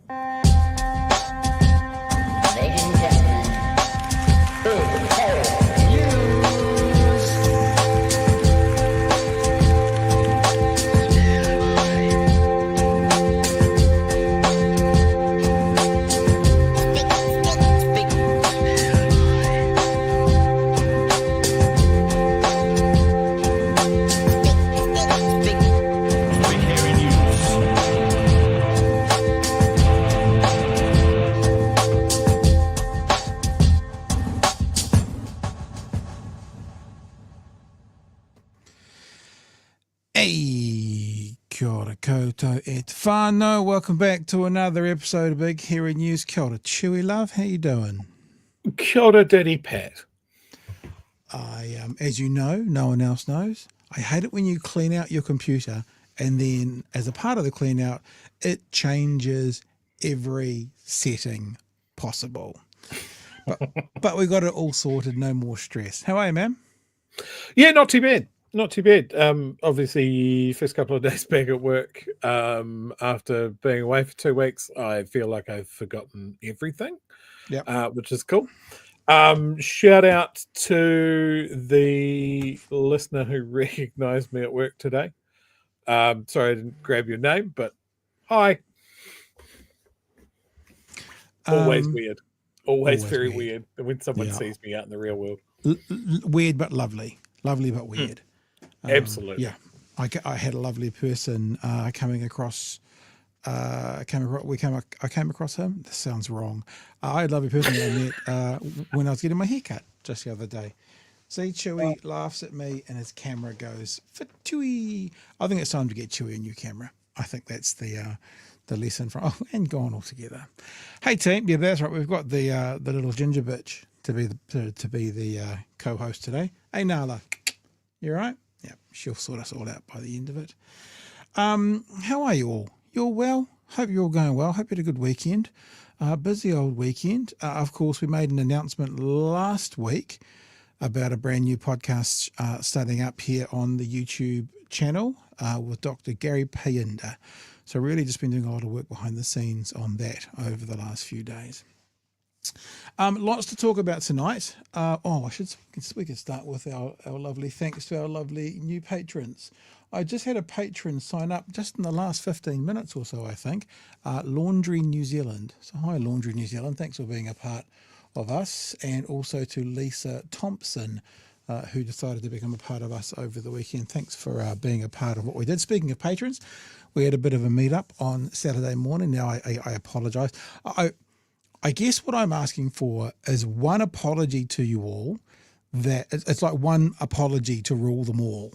Ladies and gentlemen, big hairy news. Hey, kia ora koutou et whānau. Welcome back to another episode of Big Hairy News. Kia ora, Chewie, love. How you doing? Kia ora, Daddy Pat. As you know, no one else knows, I hate it when you clean out your computer and then as a part of the clean out, it changes every setting possible. But we got it all sorted, no more stress. How are you, ma'am? Yeah, not too bad. Not too bad. Obviously, first couple of days back at work, after being away for 2 weeks, I feel like I've forgotten everything, which is cool. Shout out to the listener who recognized me at work today. Sorry, I didn't grab your name, but hi. Always weird. Always very weird when someone sees me out in the real world. Weird but lovely. Lovely but weird. Absolutely. Yeah. I had a lovely person coming across. I came across him. This sounds wrong. I had a lovely person I met when I was getting my haircut just the other day. See, Chewie laughs at me and his camera goes, for Chewie. I think it's time to get Chewie a new camera. I think that's the lesson from, and gone altogether. Hey team, yeah, that's right. We've got the little ginger bitch to be the co-host today. Hey Nala, you all right? Yeah, she'll sort us all out by the end of it. How are you all? You're well? Hope you're all going well. Hope you had a good weekend. Busy old weekend. Of course, we made an announcement last week about a brand new podcast starting up here on the YouTube channel with Dr. Gary Payinda. So really just been doing a lot of work behind the scenes on that over the last few days. Lots to talk about tonight. We could start with our lovely thanks to our lovely new patrons. I just had a patron sign up just in the last 15 minutes or so, I think. Laundry New Zealand. So hi, Laundry New Zealand. Thanks for being a part of us. And also to Lisa Thompson, who decided to become a part of us over the weekend. Thanks for being a part of what we did. Speaking of patrons, we had a bit of a meet up on Saturday morning. Now, I apologise. I guess what I'm asking for is one apology to you all. That it's like one apology to rule them all.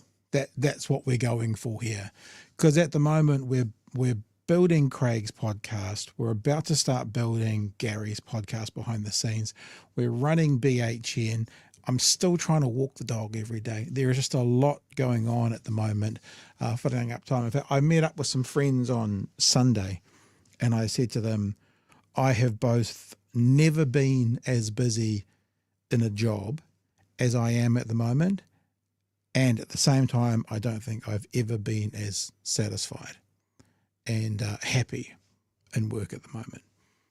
That's what we're going for here, because at the moment we're building Craig's podcast. We're about to start building Gary's podcast behind the scenes. We're running BHN. I'm still trying to walk the dog every day. There is just a lot going on at the moment, filling up time. In fact, I met up with some friends on Sunday, and I said to them, I have both never been as busy in a job as I am at the moment. And at the same time, I don't think I've ever been as satisfied and happy in work at the moment.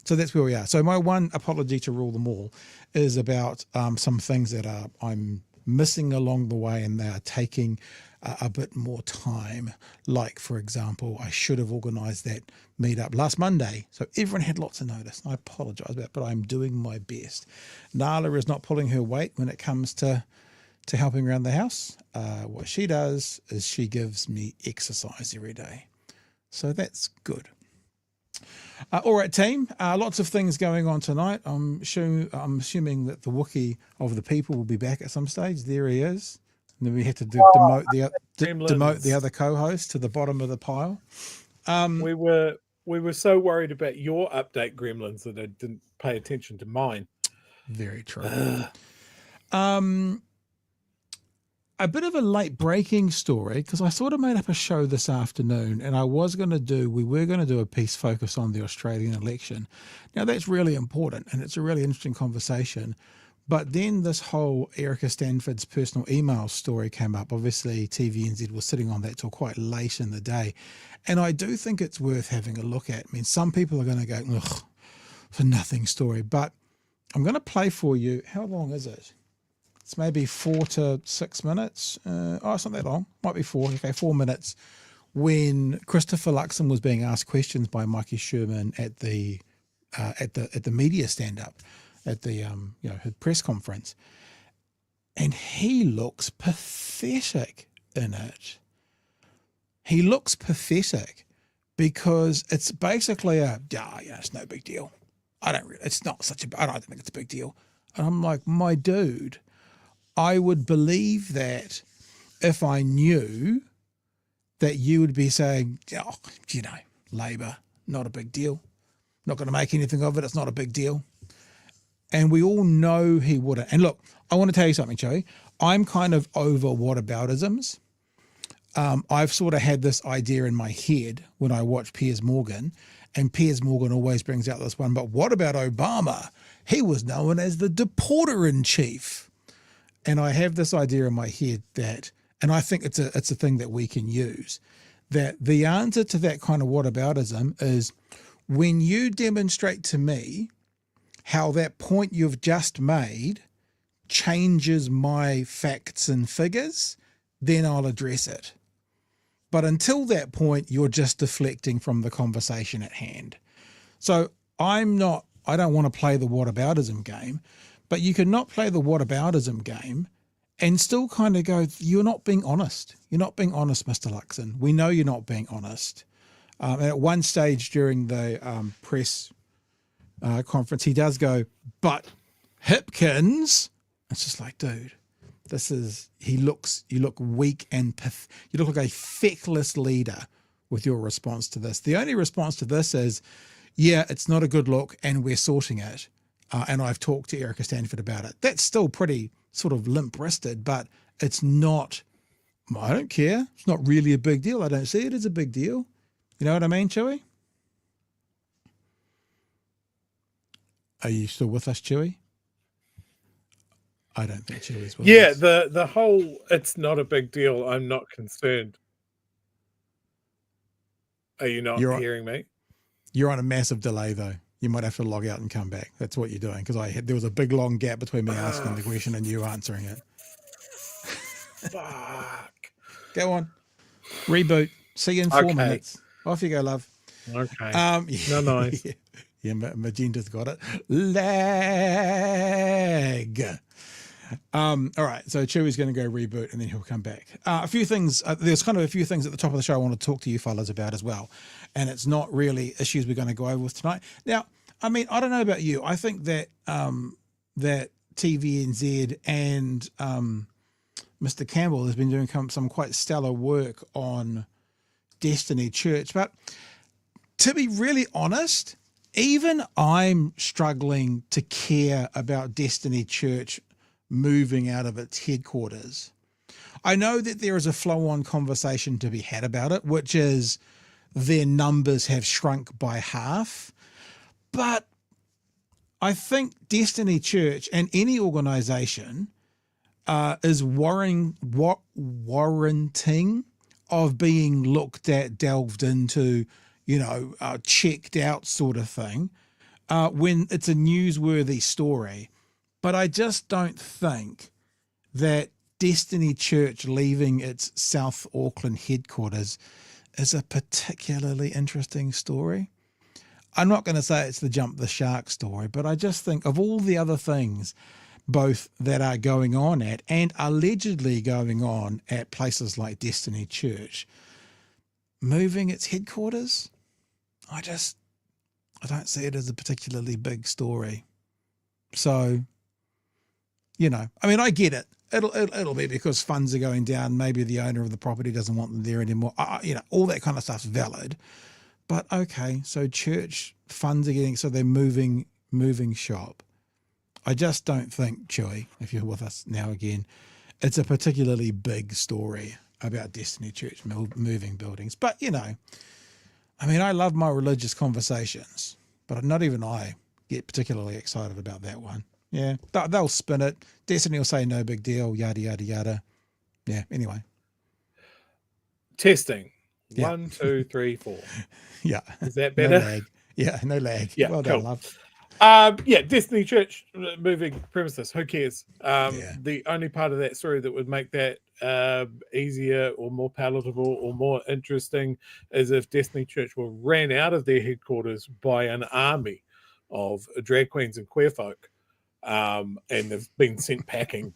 So that's where we are. So my one apology to rule them all is about some things that I'm missing along the way, and they are taking a bit more time. Like, for example, I should have organised that meetup last Monday, so everyone had lots of notice. I apologise about it, but I'm doing my best. Nala is not pulling her weight when it comes to helping around the house. What she does is she gives me exercise every day. So that's good. All right, team. Lots of things going on tonight. I'm assuming that the Wookiee of the people will be back at some stage. There he is. And then we have to demote the other co-host to the bottom of the pile. We were so worried about your update, Gremlins, that I didn't pay attention to mine. Very true. A bit of a late breaking story, because I sort of made up a show this afternoon, and we were going to do a piece focused on the Australian election. Now that's really important, and it's a really interesting conversation, But then this whole Erica Stanford's personal email story came up. Obviously, TVNZ was sitting on that till quite late in the day. And I do think it's worth having a look at. I mean, some people are going to go, ugh, it's a nothing story. But I'm going to play for you. How long is it? It's maybe 4 to 6 minutes. It's not that long. Might be 4. Okay, 4 minutes. When Christopher Luxon was being asked questions by Mikey Sherman at the media stand-up, at the her press conference, and he looks pathetic in it. He looks pathetic because it's basically it's no big deal. I don't think it's a big deal. And I'm like, my dude, I would believe that if I knew that you would be saying, Labour, not a big deal. Not going to make anything of it. It's not a big deal. And we all know he wouldn't. And look, I want to tell you something, Chewie. I'm kind of over whataboutisms. I've sort of had this idea in my head when I watch Piers Morgan, and Piers Morgan always brings out this one, but what about Obama? He was known as the deporter-in-chief. And I have this idea in my head that, and I think it's a thing that we can use, that the answer to that kind of whataboutism is when you demonstrate to me how that point you've just made changes my facts and figures, then I'll address it. But until that point, you're just deflecting from the conversation at hand. So I don't want to play the whataboutism game, but you can not play the whataboutism game and still kind of go, you're not being honest. You're not being honest, Mr. Luxon. We know you're not being honest. And at one stage during the press conference, he does go, but Hipkins, it's just like, dude, you look weak and you look like a feckless leader with your response to this. The only response to this is, yeah, it's not a good look and we're sorting it. And I've talked to Erica Stanford about it. That's still pretty sort of limp-wristed, but it's not, I don't care. It's not really a big deal. I don't see it as a big deal. You know what I mean, Chewie? Are you still with us, Chewie? I don't think Chewie's with us. The whole it's not a big deal, I'm not concerned. Are you not hearing me? You're on a massive delay, though. You might have to log out and come back. That's what you're doing, because there was a big, long gap between me asking the question and you answering it. Fuck. Go on. Reboot. See you in 4 minutes. Off you go, love. Okay. No, nice. Yeah, Magenta's got it. Lag. All right, so Chewie's going to go reboot and then he'll come back. A few things, there's kind of a few things at the top of the show I want to talk to you fellas about as well. And it's not really issues we're going to go over with tonight. Now, I mean, I don't know about you. I think that that TVNZ and Mr. Campbell has been doing some quite stellar work on Destiny Church. But to be really honest, even I'm struggling to care about Destiny Church moving out of its headquarters. I know that there is a flow-on conversation to be had about it, which is their numbers have shrunk by half. But I think Destiny Church and any organization is warranting of being looked at, delved into, checked out sort of thing when it's a newsworthy story. But I just don't think that Destiny Church leaving its South Auckland headquarters is a particularly interesting story. I'm not going to say it's the jump the shark story, but I just think of all the other things, both that are going on at and allegedly going on at places like Destiny Church, moving its headquarters, I don't see it as a particularly big story. So, I mean, I get it. It'll be because funds are going down. Maybe the owner of the property doesn't want them there anymore. All that kind of stuff's valid. But okay, so church funds are getting, so they're moving shop. I just don't think, Chewie, if you're with us now again, it's a particularly big story about Destiny Church moving buildings. But, I mean, I love my religious conversations, but not even I get particularly excited about that one. Yeah, they'll spin it. Destiny will say no big deal, yada, yada, yada. Yeah, anyway. Testing. Yeah. 1, 2, 3, 4. Yeah. Is that No better? lag. Yeah, no lag. Yeah, well cool. done, love. Destiny Church moving premises. Who cares? Yeah. The only part of that story that would make that easier or more palatable or more interesting is if Destiny Church were ran out of their headquarters by an army of drag queens and queer folk, and they've been sent packing.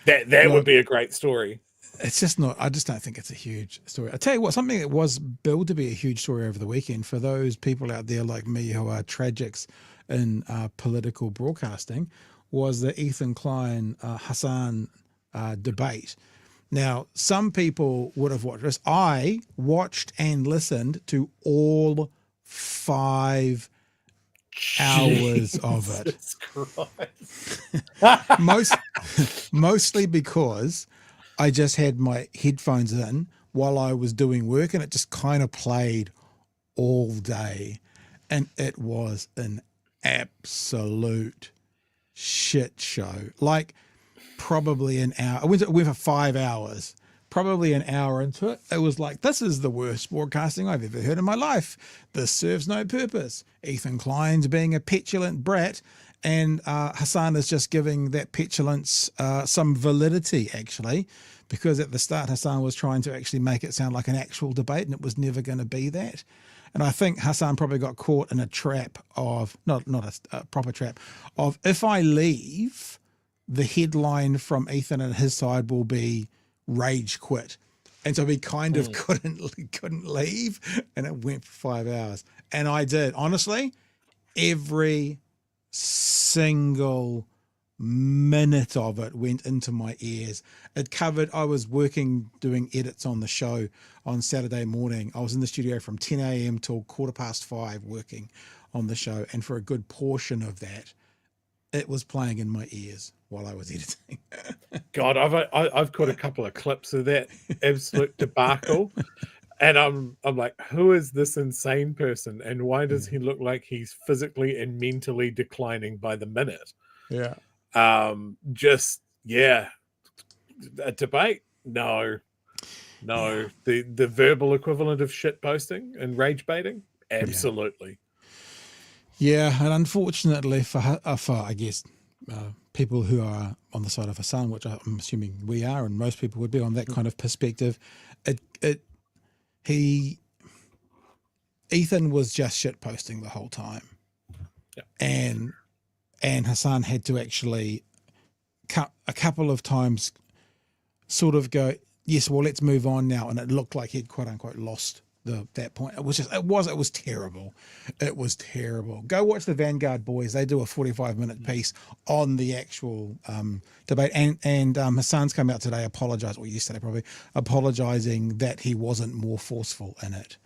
That would be a great story. It's just not, I just don't think it's a huge story. I tell you what, something that was billed to be a huge story over the weekend for those people out there like me who are tragics in political broadcasting was the Ethan Klein Hassan debate. Now, some people would have watched this. I watched and listened to all 5 hours of it. Mostly because I just had my headphones in while I was doing work, and it just kind of played all day, and it was an absolute shit show. Like probably an hour. I went for 5 hours. Probably an hour into it, it was like, this is the worst broadcasting I've ever heard in my life. This serves no purpose. Ethan Klein's being a petulant brat, and Hassan is just giving that petulance some validity, actually, because at the start Hassan was trying to actually make it sound like an actual debate, and it was never going to be that. And I think Hassan probably got caught in a trap of, not a proper trap, of if I leave, the headline from Ethan and his side will be rage quit. And so he kind of couldn't leave, and it went for 5 hours. And I did. Honestly, every single minute of it went into my ears. It covered, I was working, doing edits on the show on Saturday morning. I was in the studio from 10 a.m. till 5:15 working on the show. And for a good portion of that, it was playing in my ears while I was editing. God, I've caught a couple of clips of that absolute debacle, and I'm like, who is this insane person, and why does he look like he's physically and mentally declining by the minute? Yeah. A debate? No. The verbal equivalent of shit posting and rage baiting? Absolutely. Yeah, and unfortunately for I guess people who are on the side of Hassan, which I'm assuming we are, and most people would be on that kind of perspective, Ethan was just shit posting the whole time, and Hassan had to actually a couple of times sort of go, yes, well, let's move on now, and it looked like he'd quote unquote lost that point. It was terrible. It was terrible. Go watch the Vanguard boys. They do a 45-minute piece on the actual debate, and Hassan's come out today, yesterday probably, apologizing that he wasn't more forceful in it.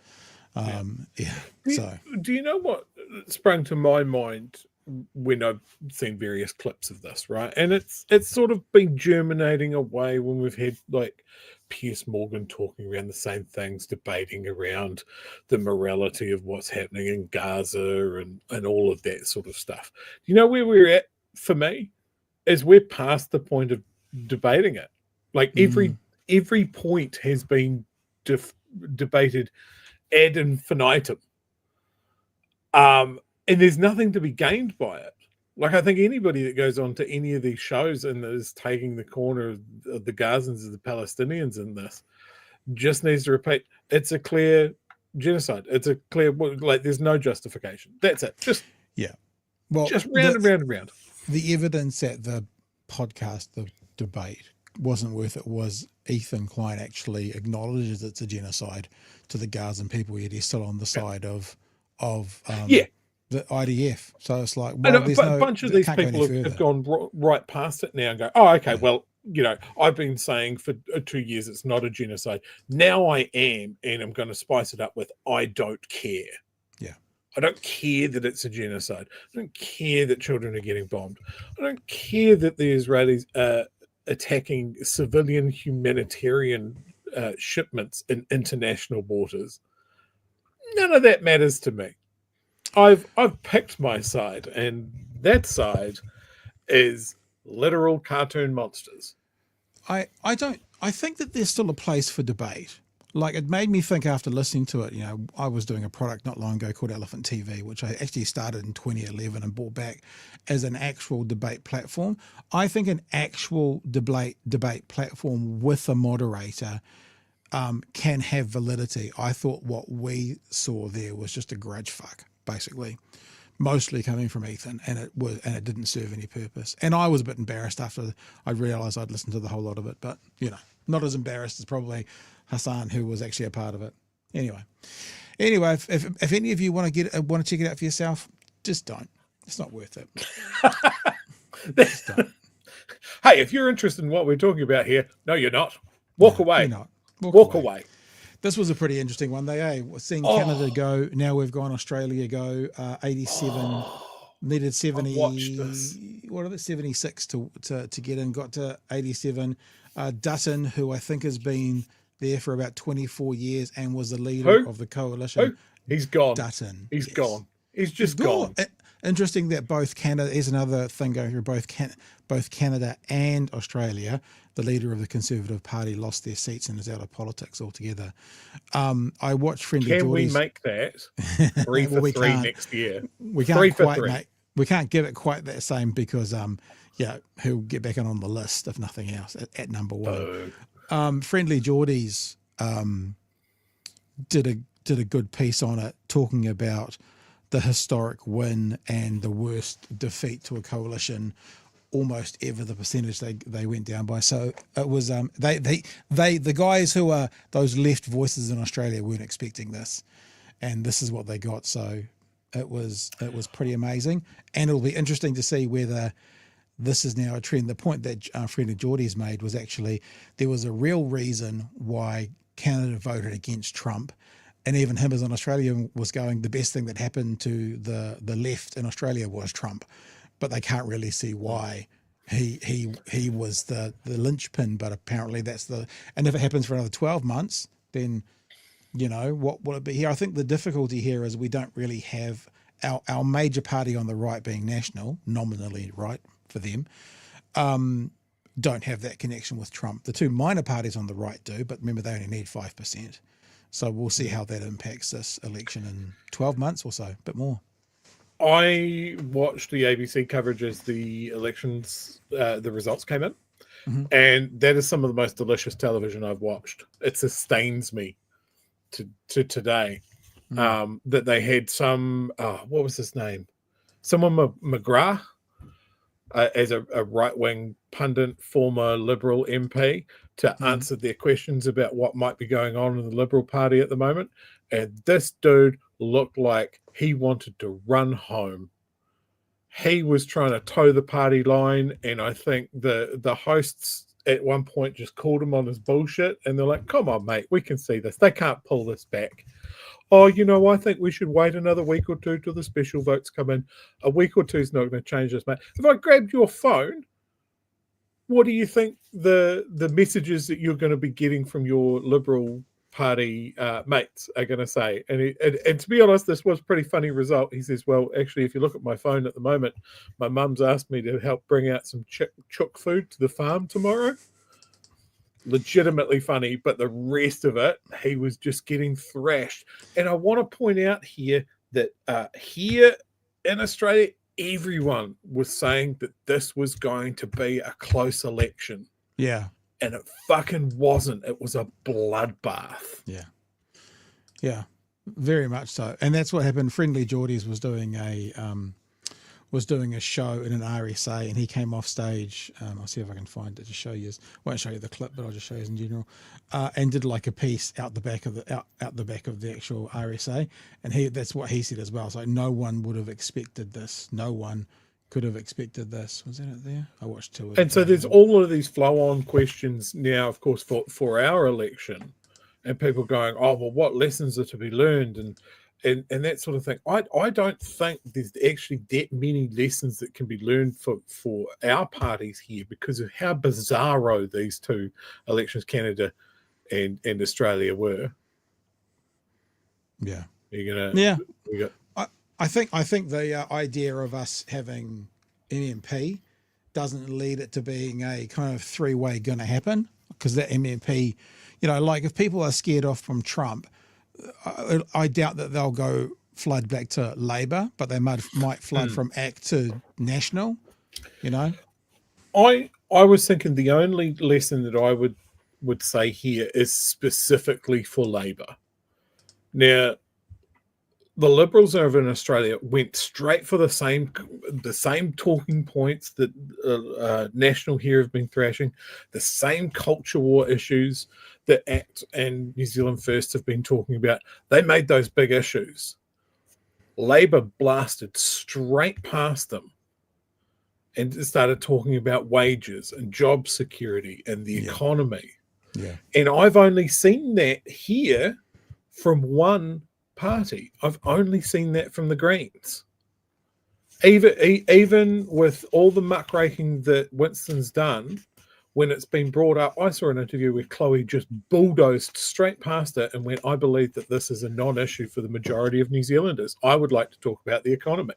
Do you know what sprung to my mind when I've seen various clips of this, right? And it's sort of been germinating away when we've had like Piers Morgan talking around the same things, debating around the morality of what's happening in Gaza and all of that sort of stuff. You know where we're at for me? Is we're past the point of debating it. Like every point has been debated ad infinitum. And there's nothing to be gained by it. Like, I think anybody that goes on to any of these shows and is taking the corner of the Gazans and the Palestinians in this just needs to repeat, it's a clear genocide. It's a clear, like, there's no justification. That's it. Just round and round and round. The evidence at the podcast, the debate, wasn't worth it. Was Ethan Klein actually acknowledges it's a genocide to the Gazan people, yet he's still on the side of the IDF. So it's like, well, a bunch of these people have gone right past it now and go, oh, okay, well, you know, I've been saying for 2 years it's not a genocide. Now I am, and I'm going to spice it up with, I don't care. Yeah. I don't care that it's a genocide. I don't care that children are getting bombed. I don't care that the Israelis are attacking civilian humanitarian shipments in international waters. None of that matters to me. I've picked my side, and that side is literal cartoon monsters. I think that there's still a place for debate. Like, it made me think after listening to it. I was doing a product not long ago called Elephant TV, which I actually started in 2011 and brought back as an actual debate platform. I think an actual debate platform with a moderator can have validity. I thought what we saw there was just a grudge fuck, basically, mostly coming from Ethan, and it didn't serve any purpose. And I was a bit embarrassed after I realised I'd listened to the whole lot of it, but not as embarrassed as probably Hassan, who was actually a part of it. Anyway, if any of you want to check it out for yourself, just don't. It's not worth it. Just don't. Hey, if you're interested in what we're talking about here, no, you're not. Walk away. You're not. Walk away. This was a pretty interesting one. We're seeing Canada go. Now we've gone Australia go. 87 needed 70. What are they? 76 to get in. Got to 87. Dutton, who I think has been there for about 24 years and was the leader of the coalition. Who? He's gone. Dutton. He's gone. He's just gone. Interesting that both Canada is another thing going through both Canada and Australia. The leader of the Conservative Party lost their seats and is out of politics altogether. I watched Friendly Can Geordies. we make that 3 for 3 next year? We can't quite we can't give it quite that same because he'll get back on the list if nothing else at number one. Friendly Geordies did a good piece on it, talking about the historic win and the worst defeat to a coalition almost ever, the percentage they went down by. So it was the guys who are those left voices in Australia weren't expecting this, and this is what they got. So it was pretty amazing, and it'll be interesting to see whether this is now a trend. The point that Friendly Geordies made was actually there was a real reason why Canada voted against Trump. And even him as an Australian was going, the best thing that happened to the left in Australia was Trump, but they can't really see why he was the linchpin. But apparently and if it happens for another 12 months, then, what will it be here? I think the difficulty here is we don't really have our major party on the right, being National, nominally right for them, don't have that connection with Trump. The two minor parties on the right do, but remember they only need 5%. So we'll see how that impacts this election in 12 months or so, a bit more. I watched the ABC coverage as the elections, the results came in, and that is some of the most delicious television I've watched. It sustains me to today. That they had some, what was his name? Someone McGrath, as a right-wing pundit, former Liberal MP, to answer their questions about what might be going on in the Liberal Party at the moment. And this dude looked like he wanted to run home. He was trying to toe the party line, and I think the hosts at one point just called him on his bullshit, and they're like, come on, mate, we can see this. They can't pull this back. Oh, I think we should wait another week or two till the special votes come in. A week or two is not going to change this, mate. If I grabbed your phone, what do you think the messages that you're going to be getting from your Liberal Party mates are going to say? And to be honest, this was a pretty funny result. He says, well, actually, if you look at my phone at the moment, my mum's asked me to help bring out some chook food to the farm tomorrow. Legitimately funny, but the rest of it, he was just getting thrashed. And I want to point out here that here in Australia, everyone was saying that this was going to be a close election. Yeah. And it fucking wasn't. It was a bloodbath. Yeah. Yeah, very much so. And that's what happened. Friendly Geordies was doing a show in an RSA, and he came off stage. I'll see if I can find it to show you. Won't show you the clip, but I'll just show you in general. And did like a piece out the back of the actual RSA, and that's what he said as well. So no one would have expected this. No one could have expected this. Was that it there? I watched two. And so there's all of these flow-on questions now, of course, for our election, and people going, oh well, what lessons are to be learned, and that sort of thing. I don't think there's actually that many lessons that can be learned for our parties here because of how bizarro these two elections, Canada and Australia, were. Yeah. Yeah. I think the idea of us having an MP doesn't lead it to being a kind of three-way going to happen, because that MMP, you know, like if people are scared off from Trump, I doubt that they'll go flood back to Labor, but they might flood from ACT to National, you know. I was thinking the only lesson that I would say here is specifically for Labor. Now, the Liberals over in Australia went straight for the same talking points that National here have been thrashing, the same culture war issues that ACT and New Zealand First have been talking about. They made those big issues. Labor blasted straight past them and started talking about wages and job security and the economy. Yeah. And I've only seen that here from one party. I've only seen that from the Greens. Even with all the muckraking that Winston's done, when it's been brought up, I saw an interview where Chloe just bulldozed straight past it and went, I believe that this is a non-issue for the majority of New Zealanders. I would like to talk about the economy.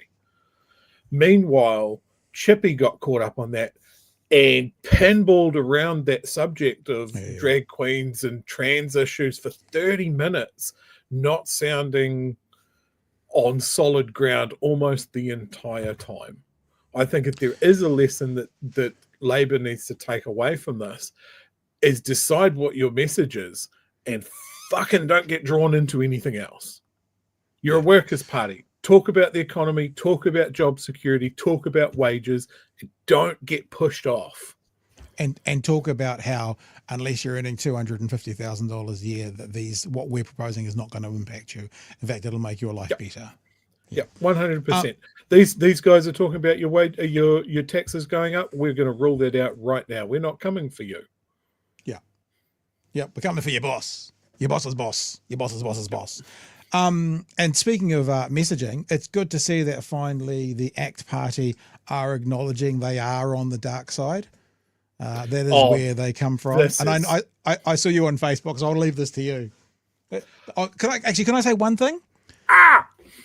Meanwhile, Chippy got caught up on that and pinballed around that subject of drag queens and trans issues for 30 minutes, not sounding on solid ground almost the entire time. I think if there is a lesson that Labor needs to take away from this, is decide what your message is and fucking don't get drawn into anything else. You're a workers' party. Talk about the economy, talk about job security, talk about wages, and don't get pushed off. And talk about how, unless you're earning $250,000 a year, that what we're proposing is not going to impact you. In fact, it'll make your life better. Yeah, 100%. These guys are talking about your taxes going up. We're going to rule that out right now. We're not coming for you. Yeah, we're coming for your boss. Your boss's boss. Your boss's boss's boss. And speaking of messaging, it's good to see that finally the ACT Party are acknowledging they are on the dark side. That is where they come from. And I saw you on Facebook, so I'll leave this to you. Can I say one thing?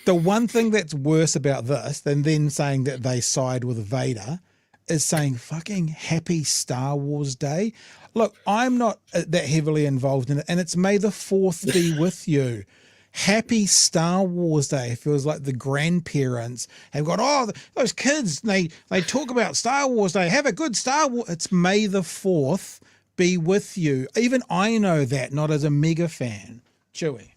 The one thing that's worse about this than then saying that they side with Vader is saying fucking happy Star Wars Day. Look, I'm not that heavily involved in it, and it's May the 4th be with you. Happy Star Wars Day feels like the grandparents have got, those kids, they talk about Star Wars Day. Have a good Star Wars. It's May the 4th be with you. Even I know that, not as a mega fan. Chewie.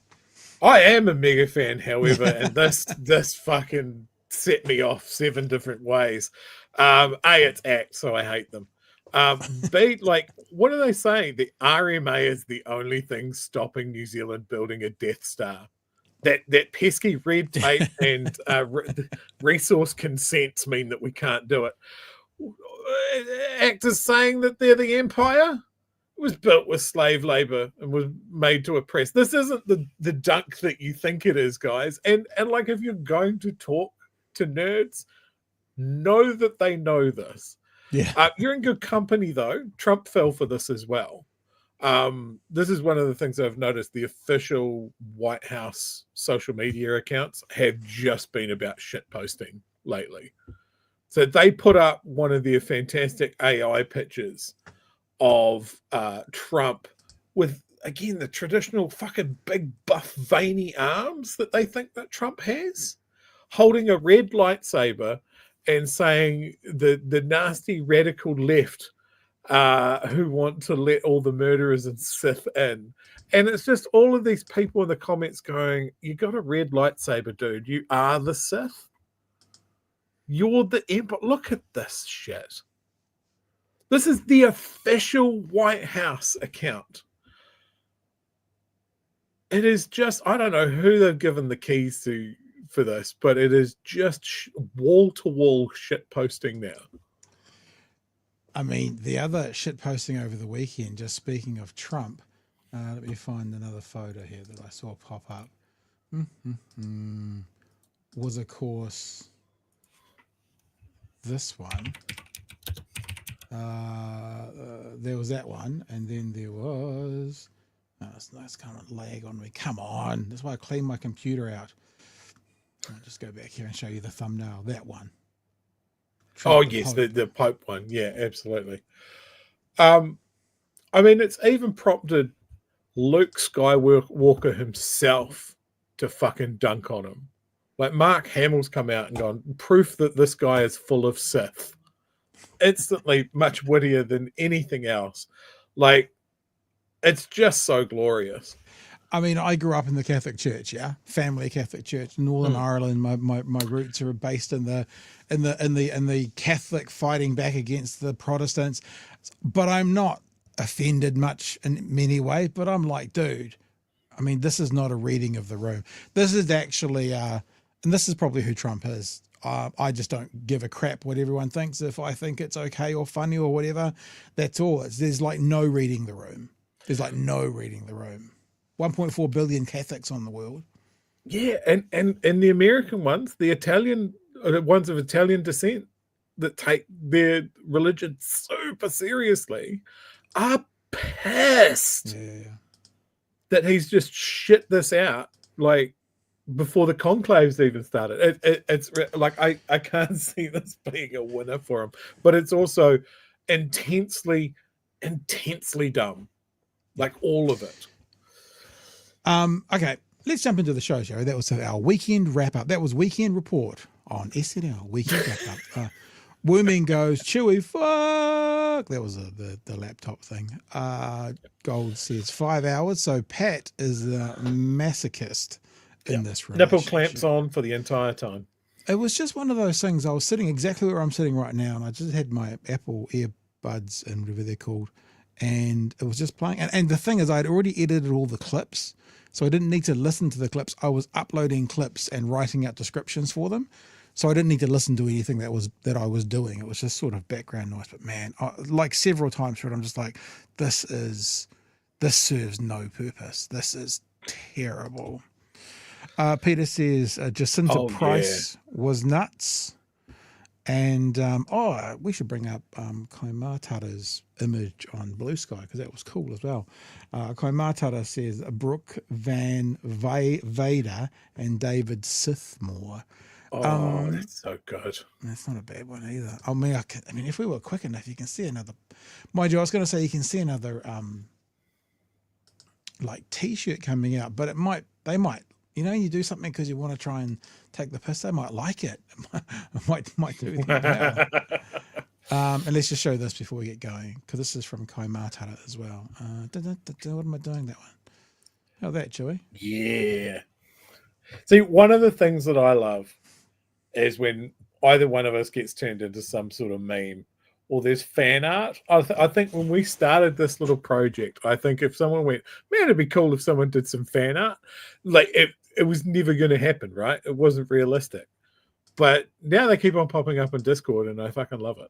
I am a mega fan, however, and this fucking set me off 7 different ways. It's ACT, so I hate them. B, like, what are they saying? The RMA is the only thing stopping New Zealand building a Death Star. That pesky red tape and resource consents mean that we can't do it. ACT is saying that they're the empire. It was built with slave labor and was made to oppress. This isn't the dunk that you think it is, guys. And like, if you're going to talk to nerds, know that they know this. Yeah. You're in good company, though. Trump fell for this as well. This is one of the things I've noticed. The official White House social media accounts have just been about shit posting lately. So they put up one of their fantastic AI pictures of Trump with, again, the traditional fucking big buff veiny arms that they think that Trump has, holding a red lightsaber and saying the nasty radical left who want to let all the murderers and Sith in. And it's just all of these people in the comments going, you got a red lightsaber, dude. You are the Sith. You're the Emperor. Look at this shit. This is the official White House account. It is just, I don't know who they've given the keys to for this, but it is just wall-to-wall shit posting now. I mean, the other shit posting over the weekend, just speaking of Trump, let me find another photo here that I saw pop up, was, of course, this one. There was that one, and then there was, it's kind of lag on me. Come on. That's why I cleaned my computer out. I'll just go back here and show you the thumbnail. That one. Trump, Oh the yes, Pope. the Pope one. Yeah, absolutely. I mean, it's even prompted Luke Skywalker himself to fucking dunk on him. Like Mark Hamill's come out and gone, proof that this guy is full of Sith. Instantly much wittier than anything else. Like, it's just so glorious. I mean, I grew up in the Catholic Church, yeah, family Catholic Church, Northern Ireland. My roots are based in the Catholic fighting back against the Protestants, but I'm not offended much in many ways. But I'm like, dude, I mean, this is not a reading of the room. This is actually, and this is probably who Trump is. I just don't give a crap what everyone thinks. If I think it's okay or funny or whatever, that's all. There's like no reading the room. There's like no reading the room. 1.4 billion Catholics on the world. Yeah, and the American ones, the Italian ones of Italian descent that take their religion super seriously, are pissed that he's just shit this out like before the conclaves even started. It's like I can't see this being a winner for him, but it's also intensely dumb, like all of it. Okay, let's jump into the show. That was our weekend wrap up. That was Weekend Report on SNL. Weekend wrap up. Worming goes, Chewie, fuck. That was the laptop thing. Gold says 5 hours. So Pat is the masochist in this relationship. Nipple clamps on for the entire time. It was just one of those things. I was sitting exactly where I'm sitting right now, and I just had my Apple earbuds and whatever they're called, and it was just playing. And the thing is, I'd already edited all the clips, so I didn't need to listen to the clips. I was uploading clips and writing out descriptions for them, so I didn't need to listen to anything that I was doing. It was just sort of background noise. But man, like several times through it, I'm just like, this serves no purpose. This is terrible. Peter says Jacinta Price was nuts. And we should bring up Klein Matata's image on Blue Sky, because that was cool as well. Klein Matata says Brooke Van Vader and David Sithmore. That's so good. That's not a bad one either. I mean, if we were quick enough, you can see another. Mind you, I was going to say you can see another like T-shirt coming out, but they might. You know, you do something because you want to try and take the piss. They might like it. might do that. And let's just show this before we get going, because this is from Kai Matata as well. What am I doing that one? How that, Chewie? Yeah. See, one of the things that I love is when either one of us gets turned into some sort of meme, or there's fan art. I think when we started this little project, I think if someone went, man, it'd be cool if someone did some fan art. Like it was never going to happen, right? It wasn't realistic. But now they keep on popping up in Discord, and I fucking love it.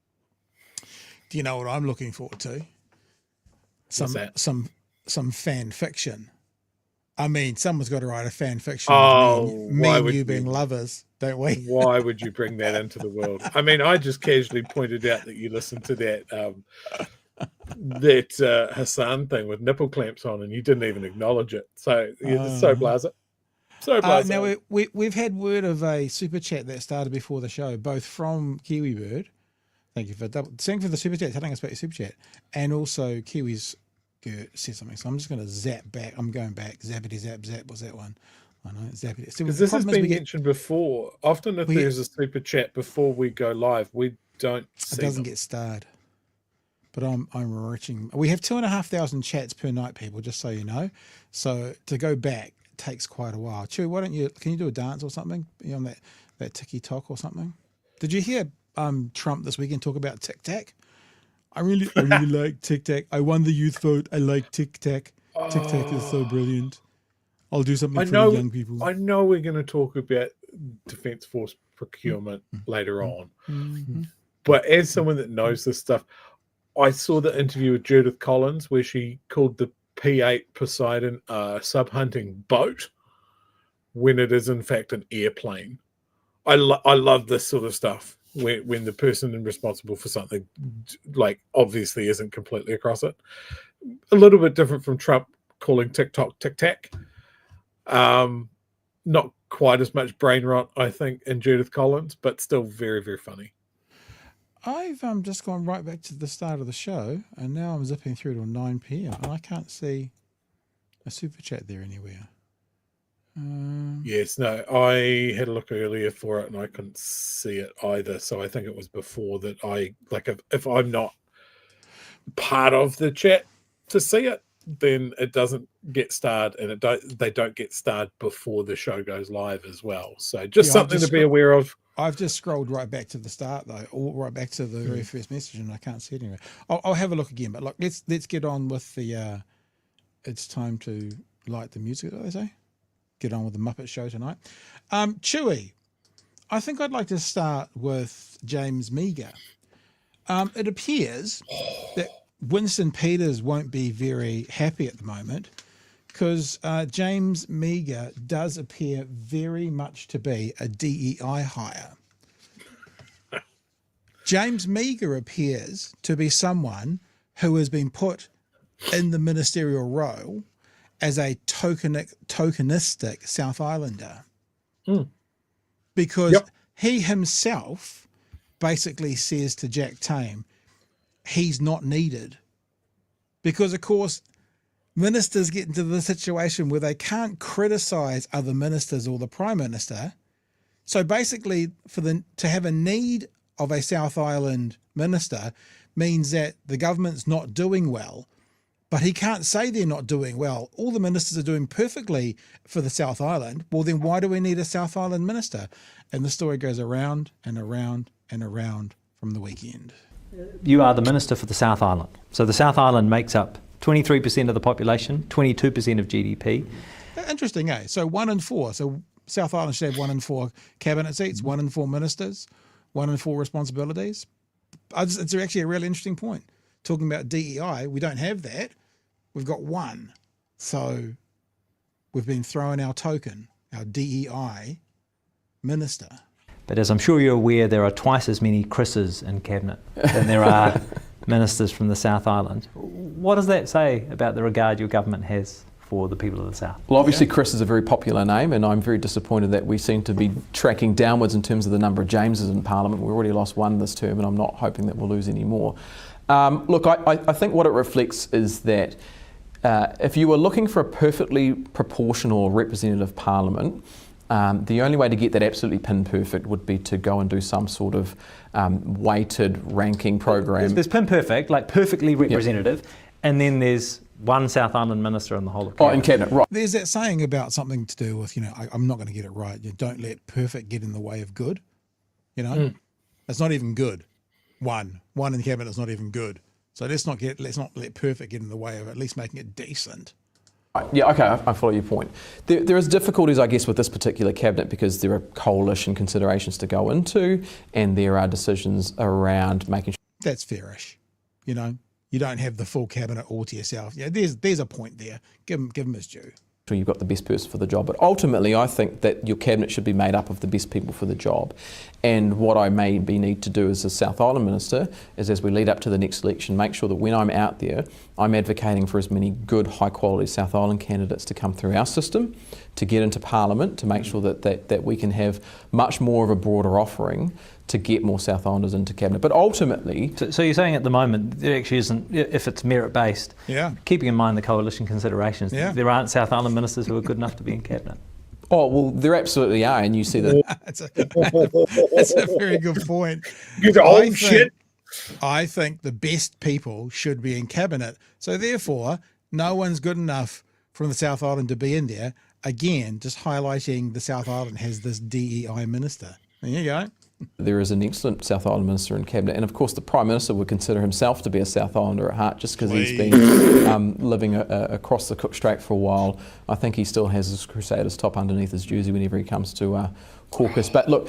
Do you know what I'm looking forward to? Some fan fiction. I mean, someone's got to write a fan fiction. Me and you being lovers, don't we? Why would you bring that into the world? I mean, I just casually pointed out that you listened to that Hassan thing with nipple clamps on, and you didn't even acknowledge it. So you're so blasé. So blasé. Now we've had word of a super chat that started before the show, both from Kiwi Bird. Thank you for the super chat, telling us about your super chat, and also Kiwi's said something. So I'm just going to zap back. I'm going back. Zappity zap zap was that one. I know, zappity. Because this has been mentioned before. Often if there's a super chat before we go live, we don't see it doesn't get starred. But I'm reaching. We have 2,500 chats per night, people, just so you know. So to go back takes quite a while. Chewie, can you do a dance or something? You on that TikTok or something? Did you hear Trump this weekend talk about Tic Tac? I really like Tic Tac. I won the youth vote. I like Tic Tac. Tic Tac is so brilliant. I'll do something for the young people. I know we're going to talk about Defence Force procurement later on. Mm-hmm. But as someone that knows this stuff, I saw the interview with Judith Collins where she called the P-8 Poseidon a sub-hunting boat when it is in fact an airplane. I love this sort of stuff. When the person responsible for something like obviously isn't completely across it. A little bit different from Trump calling TikTok Tic Tac. Not quite as much brain rot, I think, in Judith Collins, but still very, very funny. I've just gone right back to the start of the show, and now I'm zipping through till 9 p.m. and I can't see a super chat there anywhere. Yes, no, I had a look earlier for it and I couldn't see it either. So I think it was before that if I'm not part of the chat to see it, then it doesn't get starred, and they don't get starred before the show goes live as well. So just something to be aware of. I've just scrolled right back to the start though, or right back to the very first message, and I can't see it anywhere. I'll have a look again, but look, let's get on with the. It's time to light the music, as they say. Get on with the Muppet Show tonight. Chewie, I think I'd like to start with James Meager. It appears that Winston Peters won't be very happy at the moment because James Meager does appear very much to be a DEI hire. James Meager appears to be someone who has been put in the ministerial role as a tokenistic South Islander. Because he himself basically says to Jack Tame, he's not needed. Because, of course, ministers get into the situation where they can't criticise other ministers or the Prime Minister. So basically, to have a need of a South Island minister means that the government's not doing well. But he can't say they're not doing well. All the ministers are doing perfectly for the South Island. Well, then why do we need a South Island minister? And the story goes around and around and around from the weekend. You are the minister for the South Island. So the South Island makes up 23% of the population, 22% of GDP. Interesting, eh? So 1 in 4. So South Island should have 1 in 4 cabinet seats, 1 in 4 ministers, 1 in 4 responsibilities. It's actually a really interesting point. Talking about DEI, we don't have that. We've got 1. So we've been throwing our token, our DEI minister. But as I'm sure you're aware, there are twice as many Chris's in cabinet than there are ministers from the South Island. What does that say about the regard your government has for the people of the South? Well, obviously Chris is a very popular name, and I'm very disappointed that we seem to be tracking downwards in terms of the number of Jameses in Parliament. We've already lost 1 this term, and I'm not hoping that we'll lose any more. Look, I think what it reflects is that if you were looking for a perfectly proportional representative Parliament, the only way to get that absolutely pin perfect would be to go and do some sort of weighted ranking program. There's pin perfect, like perfectly representative, and then there's 1 South Island minister in the whole of Cabinet. Oh, in Cabinet, right. There's that saying about something to do with, I'm not going to get it right. You don't let perfect get in the way of good. It's not even good. 1 in Cabinet is not even good. So let's not let perfect get in the way of at least making it decent. Yeah, okay, I follow your point. There is difficulties, I guess, with this particular cabinet because there are coalition considerations to go into, and there are decisions around making sure. That's fairish. You don't have the full cabinet all to yourself. Yeah, there's a point there. Give him his due. Sure you've got the best person for the job, but ultimately I think that your cabinet should be made up of the best people for the job. And what I maybe need to do as a South Island minister is, as we lead up to the next election, make sure that when I'm out there, I'm advocating for as many good, high quality South Island candidates to come through our system, to get into Parliament, to make sure that we can have much more of a broader offering to get more South Islanders into cabinet. But ultimately... So you're saying at the moment there actually isn't, if it's merit-based, keeping in mind the coalition considerations, there aren't South Island ministers who are good enough to be in cabinet? Oh, well, there absolutely are, and you see that... That's a very good point. I think the best people should be in cabinet. So therefore, no one's good enough from the South Island to be in there. Again, just highlighting the South Island has this DEI minister. There you go. There is an excellent South Island minister in cabinet, and of course the Prime Minister would consider himself to be a South Islander at heart, just because he's been living across the Cook Strait for a while. I think he still has his Crusaders top underneath his jersey whenever he comes to caucus. But look,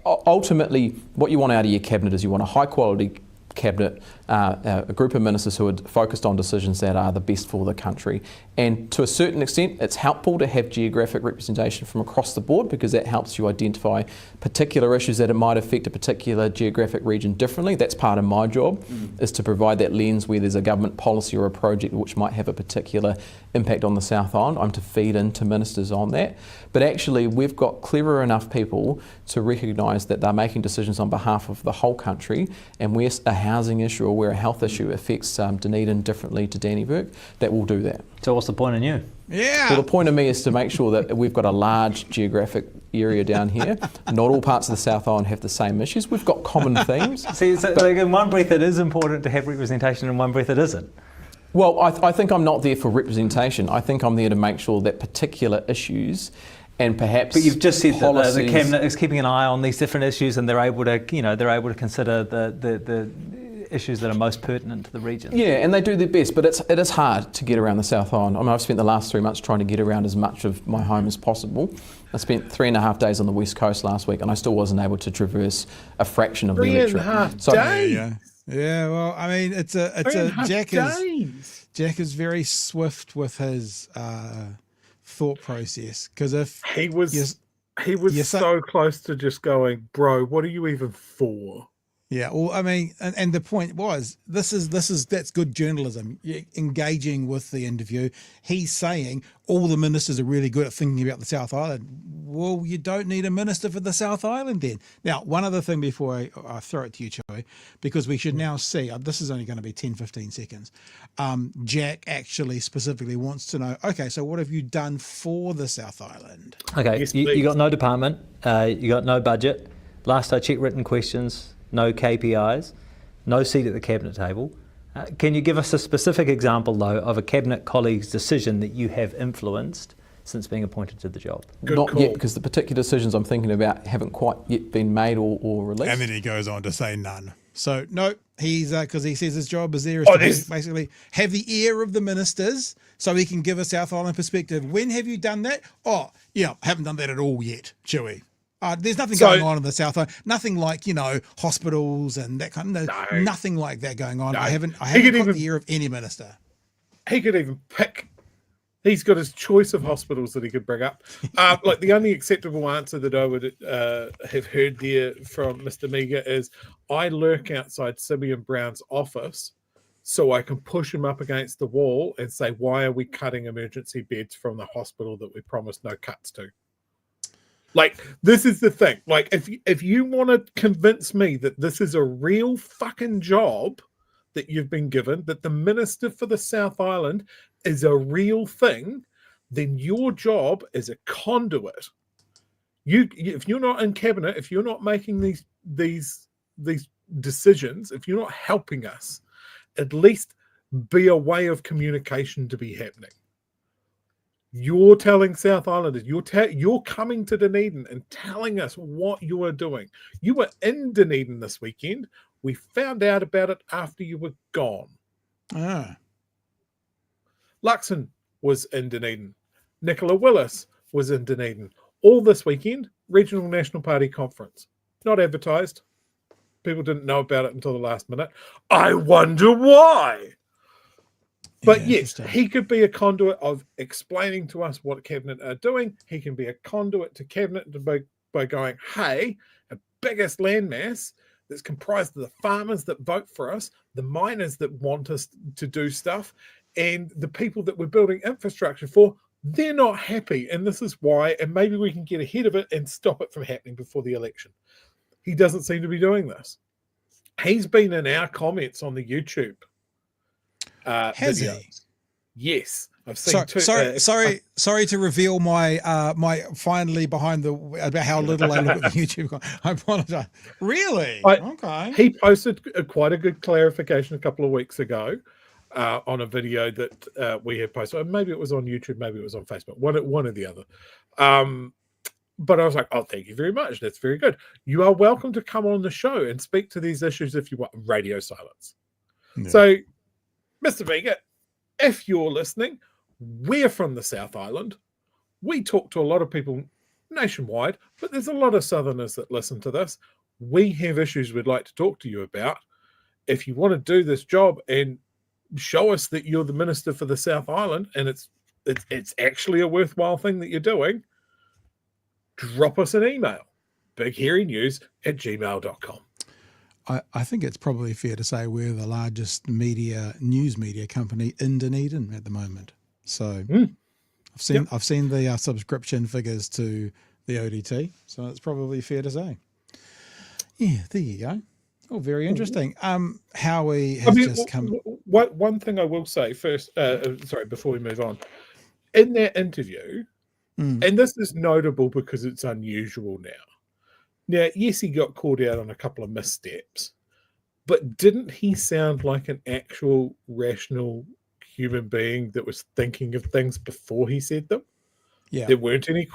ultimately what you want out of your cabinet is you want a high quality cabinet, a group of ministers who are focused on decisions that are the best for the country. And to a certain extent, it's helpful to have geographic representation from across the board, because that helps you identify particular issues that it might affect a particular geographic region differently. That's part of my job, is to provide that lens where there's a government policy or a project which might have a particular impact on the South Island. I'm to feed into ministers on that. But actually, we've got clever enough people to recognise that they're making decisions on behalf of the whole country, and where a housing issue or where a health issue affects Dunedin differently to Dannevirke, that will do that. So what's the point in you? Yeah. Well, the point of me is to make sure that we've got a large geographic area down here. Not all parts of the South Island have the same issues. We've got common themes. See, so like in one breath it is important to have representation, in one breath it isn't. Well, I think I'm not there for representation. I think I'm there to make sure that particular issues and perhaps But you've just said policies, that the cabinet is keeping an eye on these different issues, and they're able to, they're able to consider the issues that are most pertinent to the region. Yeah, and they do their best, but it is hard to get around the South Island. I mean, I've spent the last 3 months trying to get around as much of my home as possible. I spent 3.5 days on the West Coast last week, and I still wasn't able to traverse a fraction of the electorate. 3.5 days. Yeah, well, I mean, Jack is very swift with his thought process, because if He was Yes, so close to just going, bro, what are you even for? yeah, well, I mean, and the point was, that's good journalism. You're engaging with the interview. He's saying all the ministers are really good at thinking about the South Island. Well, you don't need a minister for the South Island then. Now, one other thing before I throw it to you, Chewie, because we should now see, this is only going to be 10, 15 seconds. Jack actually specifically wants to know, okay, so what have you done for the South Island? Okay, Yes, you got no department, you got no budget. Last I checked, written questions, no KPIs, no seat at the cabinet table. Can you give us a specific example, though, of a cabinet colleague's decision that you have influenced since being appointed to the job? Not yet, because the particular decisions I'm thinking about haven't quite yet been made or released. And then he goes on to say none. So, no, he's, because he says his job is there is to basically have the ear of the ministers so he can give a South Island perspective. When have you done that? Oh, yeah, haven't done that at all yet, Chewie. There's nothing going on in the South Island. Nothing like, hospitals and that kind of, nothing like that going on. I haven't got the ear of any minister. He could even pick. He's got his choice of hospitals that he could bring up. Like the only acceptable answer that I would have heard there from Mr. Meager is, I lurk outside Simeon Brown's office so I can push him up against the wall and say, why are we cutting emergency beds from the hospital that we promised no cuts to? Like, this is the thing. Like, if you want to convince me that this is a real fucking job that you've been given, that the Minister for the South Island is a real thing, then your job is a conduit. If you're not in cabinet, if you're not making these decisions, if you're not helping us, at least be a way of communication to be happening. You're telling South Islanders, you're coming to Dunedin and telling us what you are doing. You were in Dunedin this weekend. We found out about it after you were gone. Luxon was in Dunedin. Nicola Willis was in Dunedin. All this weekend, Regional National Party Conference. Not advertised. People didn't know about it until the last minute. I wonder why. But yes, he could be a conduit of explaining to us what Cabinet are doing. He can be a conduit to Cabinet by going, hey, a biggest landmass that's comprised of the farmers that vote for us, the miners that want us to do stuff, and the people that we're building infrastructure for, they're not happy. And this is why, and maybe we can get ahead of it and stop it from happening before the election. He doesn't seem to be doing this. He's been in our comments on the YouTube. Has videos. he? Yes, I've seen two. Sorry to reveal my my finally behind the about how little I look at the YouTube. I apologize. Really? Okay. He posted quite a good clarification a couple of weeks ago on a video that we had posted. Maybe it was on YouTube, maybe it was on Facebook. One or the other. But I was like, oh, thank you very much. That's very good. You are welcome to come on the show and speak to these issues if you want. Radio silence. Yeah. So, Mr. Meager, if you're listening, we're from the South Island. We talk to a lot of people nationwide, but there's a lot of Southerners that listen to this. We have issues we'd like to talk to you about. if you want to do this job and show us that you're the minister for the South Island and it's actually a worthwhile thing that you're doing, drop us an email, bighairynews@gmail.com. I think it's probably fair to say we're the largest news media company in Dunedin at the moment. So I've seen the subscription figures to the ODT, so it's probably fair to say. Yeah, there you go. Oh, very interesting. Howie has just come. One thing I will say first, sorry, before we move on, in that interview, and this is notable because it's unusual now. Now, yes, he got called out on a couple of missteps, but didn't he sound like an actual rational human being that was thinking of things before he said them? Yeah, there weren't any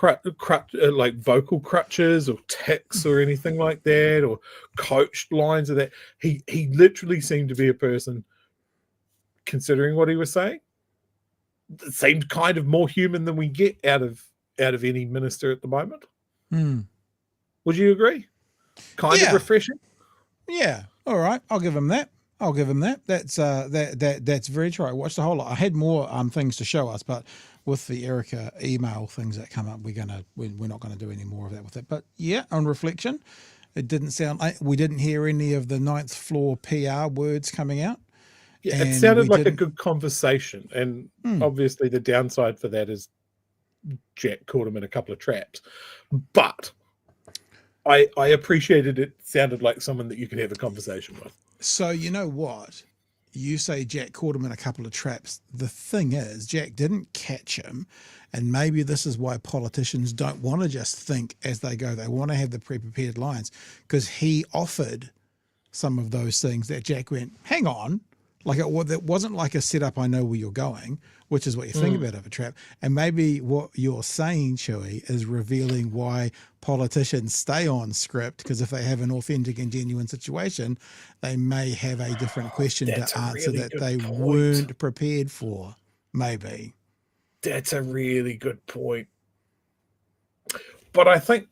like vocal crutches or tics or anything like that, or coached lines of that. He literally seemed to be a person, considering what he was saying, that seemed kind of more human than we get out of any minister at the moment. Would you agree? Kind of refreshing. Yeah. All right. I'll give him that. That's that's very true. I watched the whole lot. I had more things to show us, but with the Erica email things that come up, we're not gonna do any more of that with it. But yeah, on reflection, it didn't sound like we didn't hear any of the ninth floor PR words coming out. Yeah, it sounded like a good conversation, and obviously the downside for that is Jack caught him in a couple of traps, but I appreciated it. Sounded like someone that you could have a conversation with. So you know what? You say Jack caught him in a couple of traps. The thing is, Jack didn't catch him, and maybe this is why politicians don't want to just think as they go. They want to have the pre-prepared lines, because he offered some of those things that Jack went, hang on. Like it wasn't like a setup, I know where you're going, which is what you think about of a trap. And maybe what you're saying, Chewie, is revealing why politicians stay on script, because if they have an authentic and genuine situation, they may have a different question to answer that they weren't prepared for, maybe. That's a really good point. But I think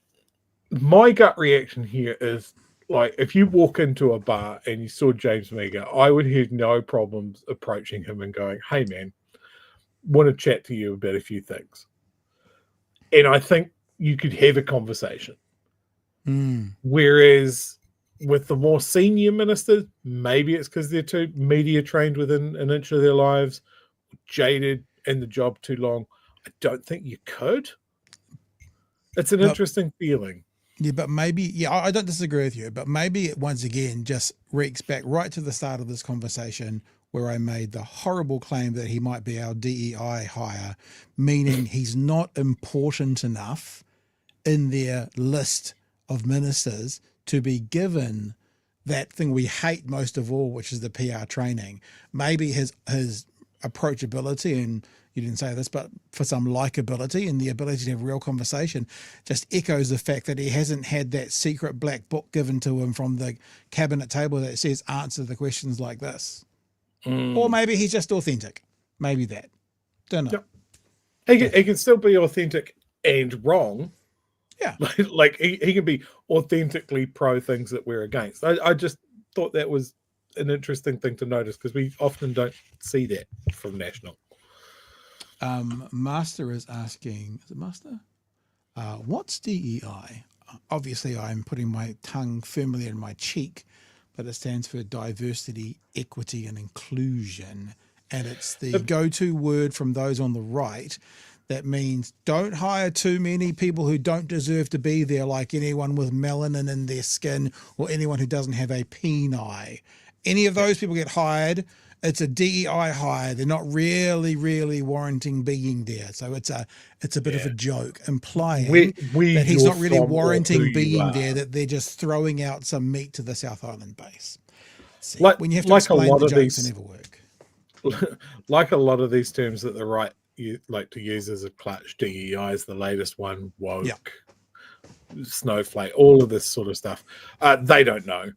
my gut reaction here is, like, if you walk into a bar and you saw James Meager, I would have no problems approaching him and going, hey, man, want to chat to you about a few things. And I think you could have a conversation. Whereas with the more senior ministers, maybe it's because they're too media trained within an inch of their lives, jaded in the job too long. I don't think you could. It's an interesting feeling. Yeah, but maybe, I don't disagree with you, but maybe it once again just reeks back right to the start of this conversation where I made the horrible claim that he might be our DEI hire, meaning he's not important enough in their list of ministers to be given that thing we hate most of all, which is the PR training. Maybe his approachability, and you didn't say this, but for some likability and the ability to have real conversation just echoes the fact that he hasn't had that secret black book given to him from the cabinet table that says answer the questions like this. Or maybe he's just authentic. Maybe that. Don't know. Yep. He can still be authentic and wrong. Yeah. Like he can be authentically pro things that we're against. I just thought that was an interesting thing to notice, because we often don't see that from National. Master is asking, is it Master? What's DEI? Obviously, I'm putting my tongue firmly in my cheek, but it stands for diversity, equity, and inclusion. And it's the go-to word from those on the right that means don't hire too many people who don't deserve to be there, like anyone with melanin in their skin or anyone who doesn't have a peni. Any of those people get hired, it's a DEI hire. They're not really warranting being there. So it's a bit of a joke, implying that he's not really warranting being there, that they're just throwing out some meat to the South Island base. See, when you have to explain the jokes, they never work. Like a lot of these terms that the right like to use as a clutch, DEI is the latest one, woke, snowflake, all of this sort of stuff. They don't know.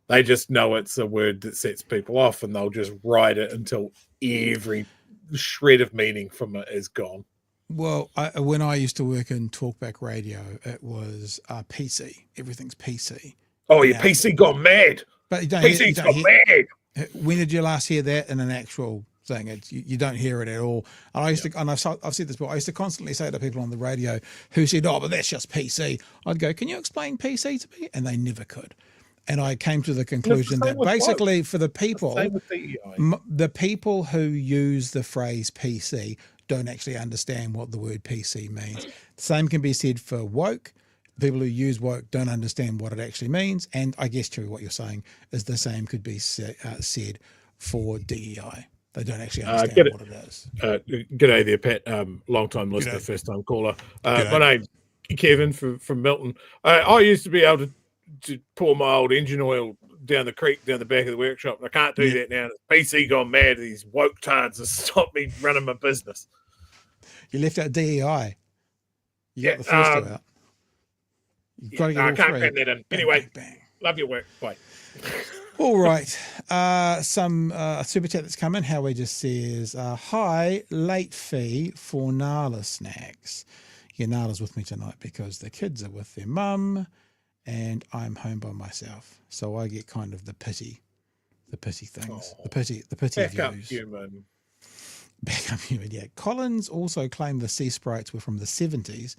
They just know it's a word that sets people off, and they'll just ride it until every shred of meaning from it is gone. Well, when I used to work in talkback radio, it was PC. Everything's PC. Oh, yeah, PC got mad. But you don't hear, PC's got bad. when did you last hear that in an actual thing? You don't hear it at all. And I used to, and I've said this before, I used to constantly say to people on the radio who said, oh, but that's just PC. I'd go, can you explain PC to me? And they never could. And I came to the conclusion that basically for the people, the people who use the phrase PC don't actually understand what the word PC means. The same can be said for woke. People who use woke don't understand what it actually means. And I guess, Chewie, what you're saying is the same could be said for DEI. They don't actually understand what it is. G'day there, Pat. Long-time listener, first-time caller. My name's Kevin from Milton. I used to be able to pour my old engine oil down the creek, down the back of the workshop. I can't do that now. PC gone mad. These woke tards have stopped me running my business. You left out DEI. You got the first two out. You've got to get all I can't three. cram that in. Anyway, bang. Love your work. Bye. All right. Some super chat that's come in. Howie just says, hi, late fee for Nala snacks. Yeah, Nala's with me tonight because the kids are with their mum and I'm home by myself. So I get kind of the pity things, the pity Back views. up, human. Back up human, yeah. Collins also claimed the sea sprites were from the 70s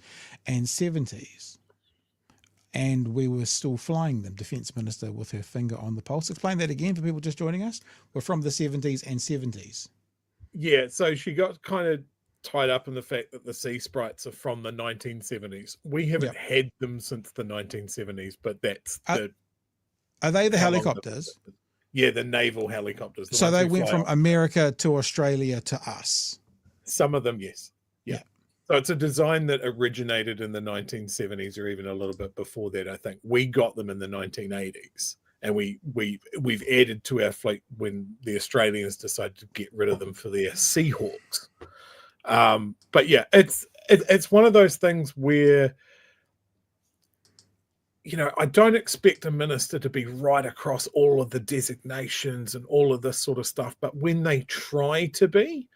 and 70s. And we were still flying them, Defence Minister with her finger on the pulse. Explain that again for people just joining us. We're from the 70s and 70s. Yeah, so she got kind of tied up in the fact that the sea sprites are from the 1970s. We haven't had them since the 1970s, but that's Are they the helicopters? Yeah, the naval helicopters. So they went from America to Australia to us? Some of them, yes. Yeah. So it's a design that originated in the 1970s or even a little bit before that, I think. We got them in the 1980s. And we've added to our fleet when the Australians decided to get rid of them for their Seahawks. But yeah, it's one of those things where, you know, I don't expect a minister to be right across all of the designations and all of this sort of stuff. But when they try to be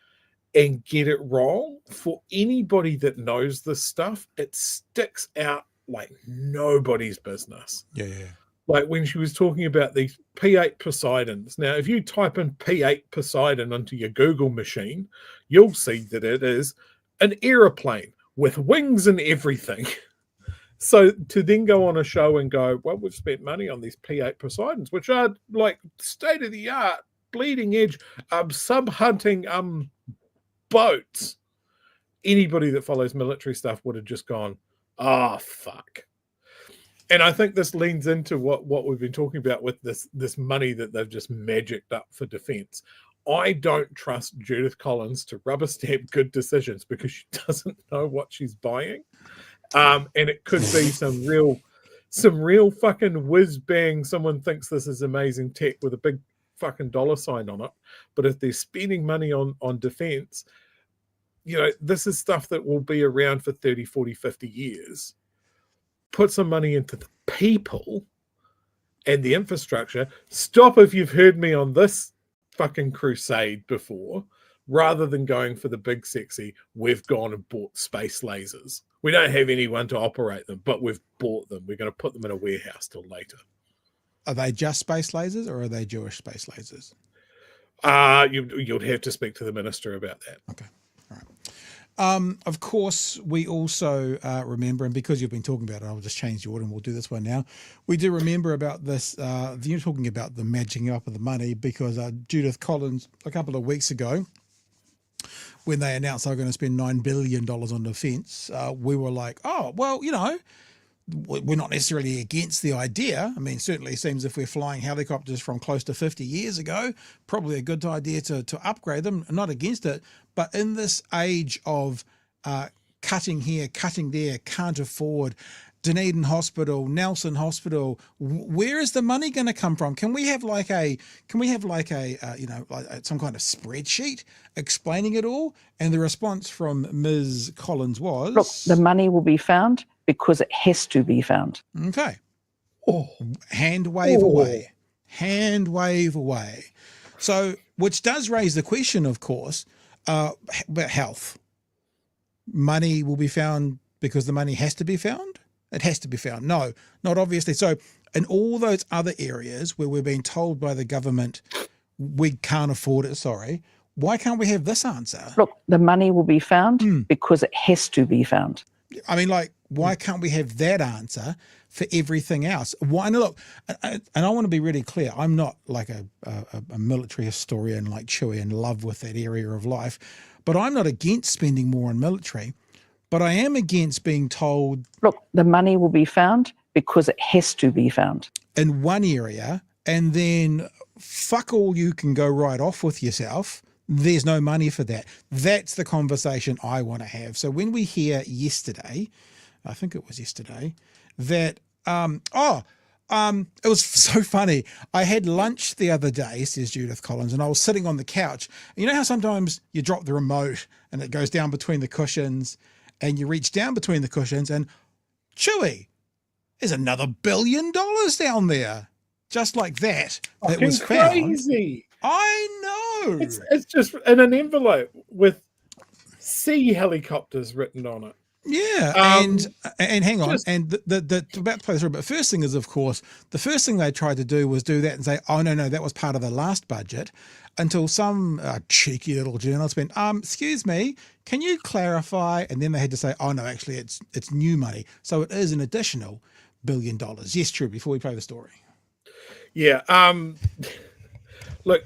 and get it wrong, for anybody that knows this stuff, it sticks out like nobody's business. Yeah. Like when she was talking about these P8 Poseidons. Now, if you type in P8 Poseidon into your Google machine, you'll see that it is an aeroplane with wings and everything. So to then go on a show and go, well, we've spent money on these P8 Poseidons, which are like state-of-the-art, bleeding edge, sub-hunting boats. Anybody that follows military stuff would have just gone, oh, fuck. And I think this leans into what we've been talking about with this money that they've just magicked up for defence. I don't trust Judith Collins to rubber stamp good decisions because she doesn't know what she's buying. And it could be some real fucking whiz bang. Someone thinks this is amazing tech with a big fucking dollar sign on it. But if they're spending money on defence, you know, this is stuff that will be around for 30, 40, 50 years. Put some money into the people and the infrastructure. Stop if you've heard me on this fucking crusade before, rather than going for the big sexy, we've gone and bought space lasers. We don't have anyone to operate them, but we've bought them. We're going to put them in a warehouse till later. Are they just space lasers or are they Jewish space lasers? You'd have to speak to the minister about that. Okay. All right. Of course, we also remember, and because you've been talking about it, I'll just change the order and we'll do this one now. We do remember about this, you're talking about the matching up of the money, because Judith Collins, a couple of weeks ago, when they announced they were going to spend $9 billion on defence, we were like, oh, well, you know, we're not necessarily against the idea. I mean, certainly it seems if we're flying helicopters from close to 50 years ago, probably a good idea to upgrade them. I'm not against it. But in this age of cutting here, cutting there, can't afford, Dunedin Hospital, Nelson Hospital, where is the money going to come from? Can we have like a some kind of spreadsheet explaining it all? And the response from Ms. Collins was, look, the money will be found because it has to be found. Okay. Hand wave away. Hand wave away. So, which does raise the question, of course, about health. Money will be found because the money has to be found? It has to be found. No, not obviously. So in all those other areas where we're being told by the government we can't afford it, why can't we have this answer? Look, the money will be found because it has to be found. I mean, like, why can't we have that answer for everything else? Why? And look, and I want to be really clear. I'm not like a military historian like Chewie in love with that area of life, but I'm not against spending more on military. But I am against being told, look, the money will be found because it has to be found in one area, and then fuck all, you can go right off with yourself. There's no money for that. That's the conversation I want to have. So when we hear yesterday, I think it was yesterday, that, it was so funny. I had lunch the other day, says Judith Collins, and I was sitting on the couch. You know how sometimes you drop the remote and it goes down between the cushions, and you reach down between the cushions and, Chewie, there's another $1 billion down there. Just like that. That was found. Crazy. I know. It's just in an envelope with sea helicopters written on it. Yeah, and hang on, and the about to play through. But first thing is, of course, the first thing they tried to do was do that and say, oh no, that was part of the last budget. Until some cheeky little journalist went, excuse me, can you clarify? And then they had to say, oh no, actually, it's new money, so it is an additional $1 billion. Yes, true. Before we play the story. Yeah. Look,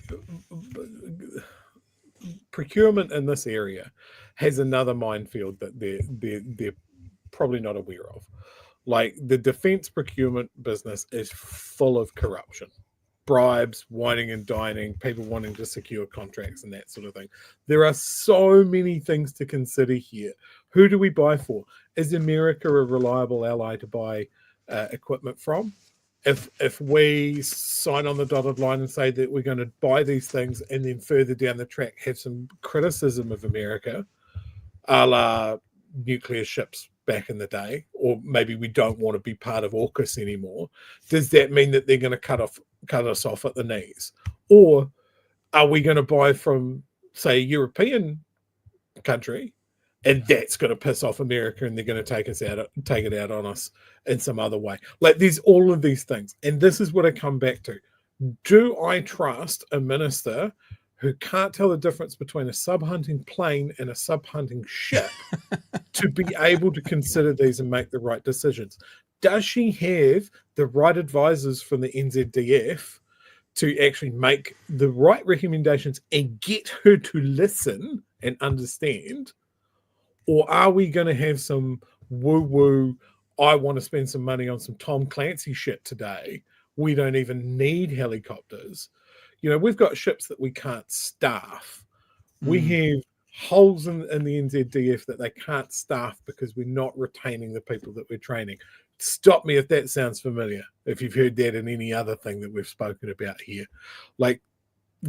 procurement in this area has another minefield that they're probably not aware of. Like, the defense procurement business is full of corruption, bribes, whining and dining, people wanting to secure contracts and that sort of thing. There are so many things to consider here. Who do we buy for? Is America a reliable ally to buy equipment from? If we sign on the dotted line and say that we're going to buy these things and then further down the track have some criticism of America, a la nuclear ships back in the day, or maybe we don't want to be part of AUKUS anymore, does that mean that they're going to cut us off at the knees? Or are we going to buy from, say, a European country, and that's going to piss off America, and they're going to take it out on us in some other way? Like, there's all of these things. And this is what I come back to. Do I trust a minister who can't tell the difference between a sub-hunting plane and a sub-hunting ship to be able to consider these and make the right decisions? Does she have the right advisors from the NZDF to actually make the right recommendations and get her to listen and understand? Or are we going to have some woo-woo, I want to spend some money on some Tom Clancy shit today. We don't even need helicopters. You know, we've got ships that we can't staff. We have holes in the NZDF that they can't staff because we're not retaining the people that we're training. Stop me if that sounds familiar, if you've heard that in any other thing that we've spoken about here. Like,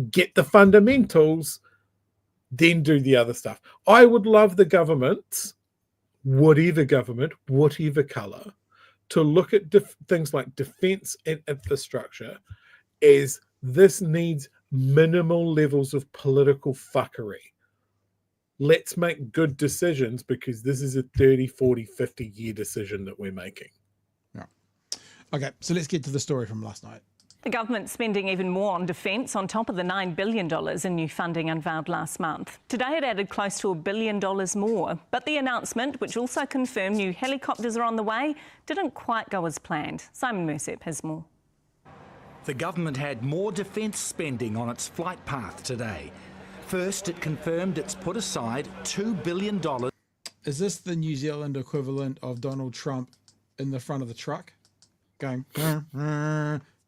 get the fundamentals, then do the other stuff. I would love the government, whatever colour, to look at things like defence and infrastructure as this needs minimal levels of political fuckery. Let's make good decisions, because this is a 30, 40, 50-year decision that we're making. Yeah. Okay, so let's get to the story from last night. The government spending even more on defence on top of the $9 billion in new funding unveiled last month. Today it added close to $1 billion more, but the announcement, which also confirmed new helicopters are on the way, didn't quite go as planned. Simon Mersep has more. The government had more defence spending on its flight path today. First, it confirmed it's put aside $2 billion. Is this the New Zealand equivalent of Donald Trump in the front of the truck going,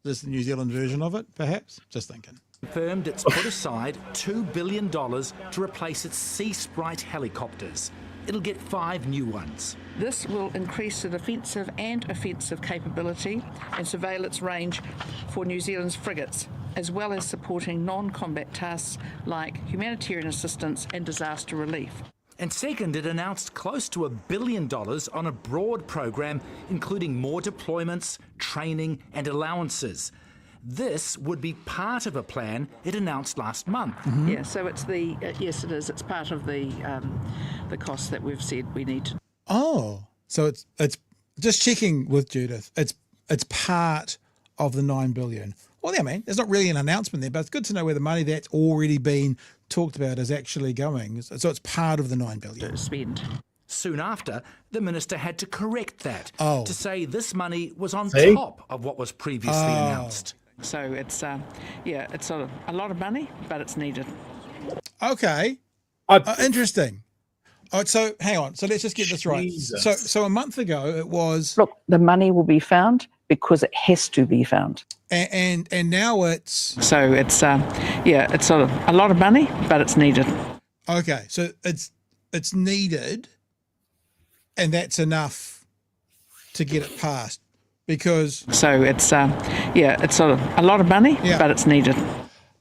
This is the New Zealand version of it, perhaps? Just thinking. Confirmed it's put aside $2 billion to replace its Sea Sprite helicopters. It'll get 5 new ones. This will increase the defensive and offensive capability and surveillance range for New Zealand's frigates, as well as supporting non-combat tasks like humanitarian assistance and disaster relief. And second, it announced close to $1 billion on a broad program, including more deployments, training and allowances. This would be part of a plan it announced last month. Mm-hmm. Yeah, so it's yes, it is. It's part of the costs that we've said we need to. Oh, so it's just checking with Judith. It's it's part of the 9 billion. Well, yeah, man, there's not really an announcement there, but it's good to know where the money that's already been talked about is actually going. So it's part of the 9 billion. Spend. Soon after, the minister had to correct that Oh. to say this money was on See? top of what was previously announced. So it's it's a lot of money, but it's needed. Okay. I- Interesting. All right, so hang on. So let's just get this right. Jesus. So a month ago it was, Look, the money will be found because it has to be found. and now it's So it's it's a lot of money, but it's needed. okay. So it's needed, and that's enough to get it passed because So it's it's a lot of money, Yeah. but it's needed.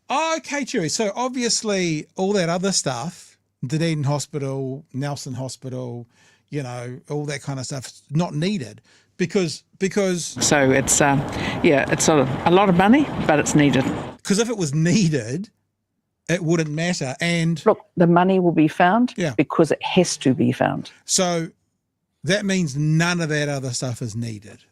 okay, Chewie. So obviously all that other stuff, Dunedin Hospital, Nelson Hospital, you know, all that kind of stuff, is not needed because So it's it's a lot of money, but it's needed. if it was needed, it wouldn't matter. And Look, the money will be found Yeah. because it has to be found. so that means none of that other stuff is needed.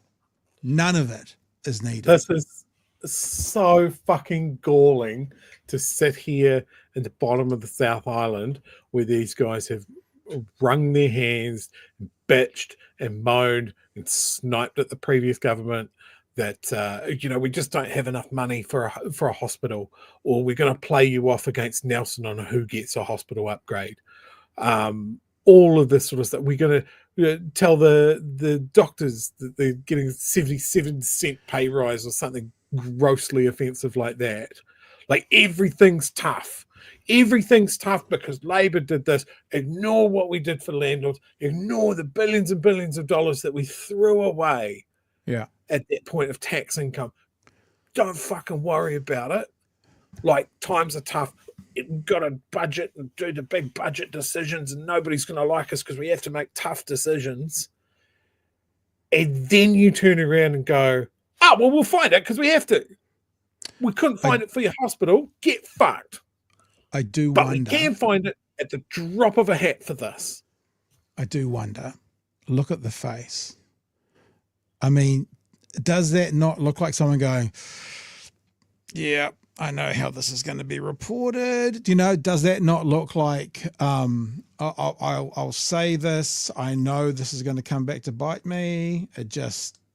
None of it is needed. This is so fucking galling to sit here in the bottom of the South Island where these guys have wrung their hands, and bitched and moaned and sniped at the previous government that we just don't have enough money for a hospital, or we're going to play you off against Nelson on who gets a hospital upgrade. All of this sort of stuff. We're going to tell the doctors that they're getting 77% pay rise or something grossly offensive like that. Like everything's tough. Everything's tough because Labor did this. Ignore what we did for landlords. Ignore the billions and billions of dollars that we threw away Yeah. at that point of tax income. Don't fucking worry about it. Like, times are tough. We've got to budget and do the big budget decisions, and nobody's going to like us because we have to make tough decisions. And then you turn around and go, oh, well, we'll find it because we have to. We couldn't find it for your hospital. Get fucked. I do But wonder. we can find it at the drop of a hat for this. I do wonder. Look at the face. I mean, does that not look like someone going, yeah, I know how this is going to be reported? You know, does that not look like, I'll say this, I know this is going to come back to bite me? It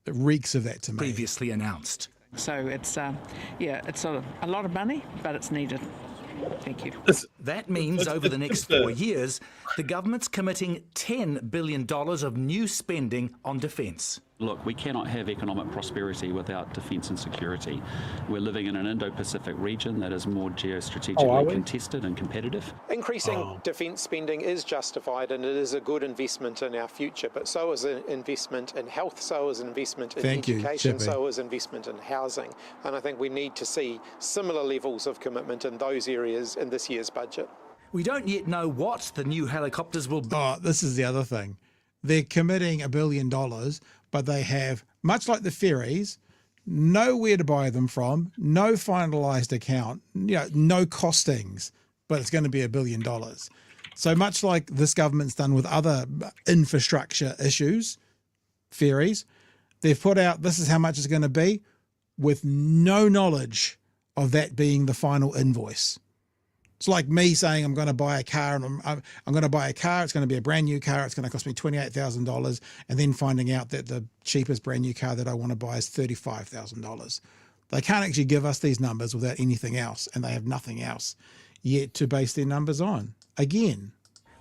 reeks of that to me. Previously announced. So it's it's a lot of money, but it's needed. Thank you. That means over the next 4 years, the government's committing $10 billion of new spending on defence. Look, we cannot have economic prosperity without defence and security. We're living in an Indo-Pacific region that is more geostrategically contested and competitive. Increasing defence spending is justified and it is a good investment in our future, but so is an investment in health, so is an investment in education, so is investment in housing. And I think we need to see similar levels of commitment in those areas in this year's budget. We don't yet know what the new helicopters will be. Oh, this is the other thing. They're committing $1 billion, but they have, much like the ferries, nowhere to buy them from, no finalised account, no costings, but it's going to be $1 billion. So much like this government's done with other infrastructure issues, ferries, they've put out, this is how much it's going to be, with no knowledge of that being the final invoice. It's like me saying I'm going to buy a car, and I'm going to buy a car. It's going to be a brand new car. It's going to cost me $28,000, and then finding out that the cheapest brand new car that I want to buy is $35,000. They can't actually give us these numbers without anything else, and they have nothing else yet to base their numbers on. Again,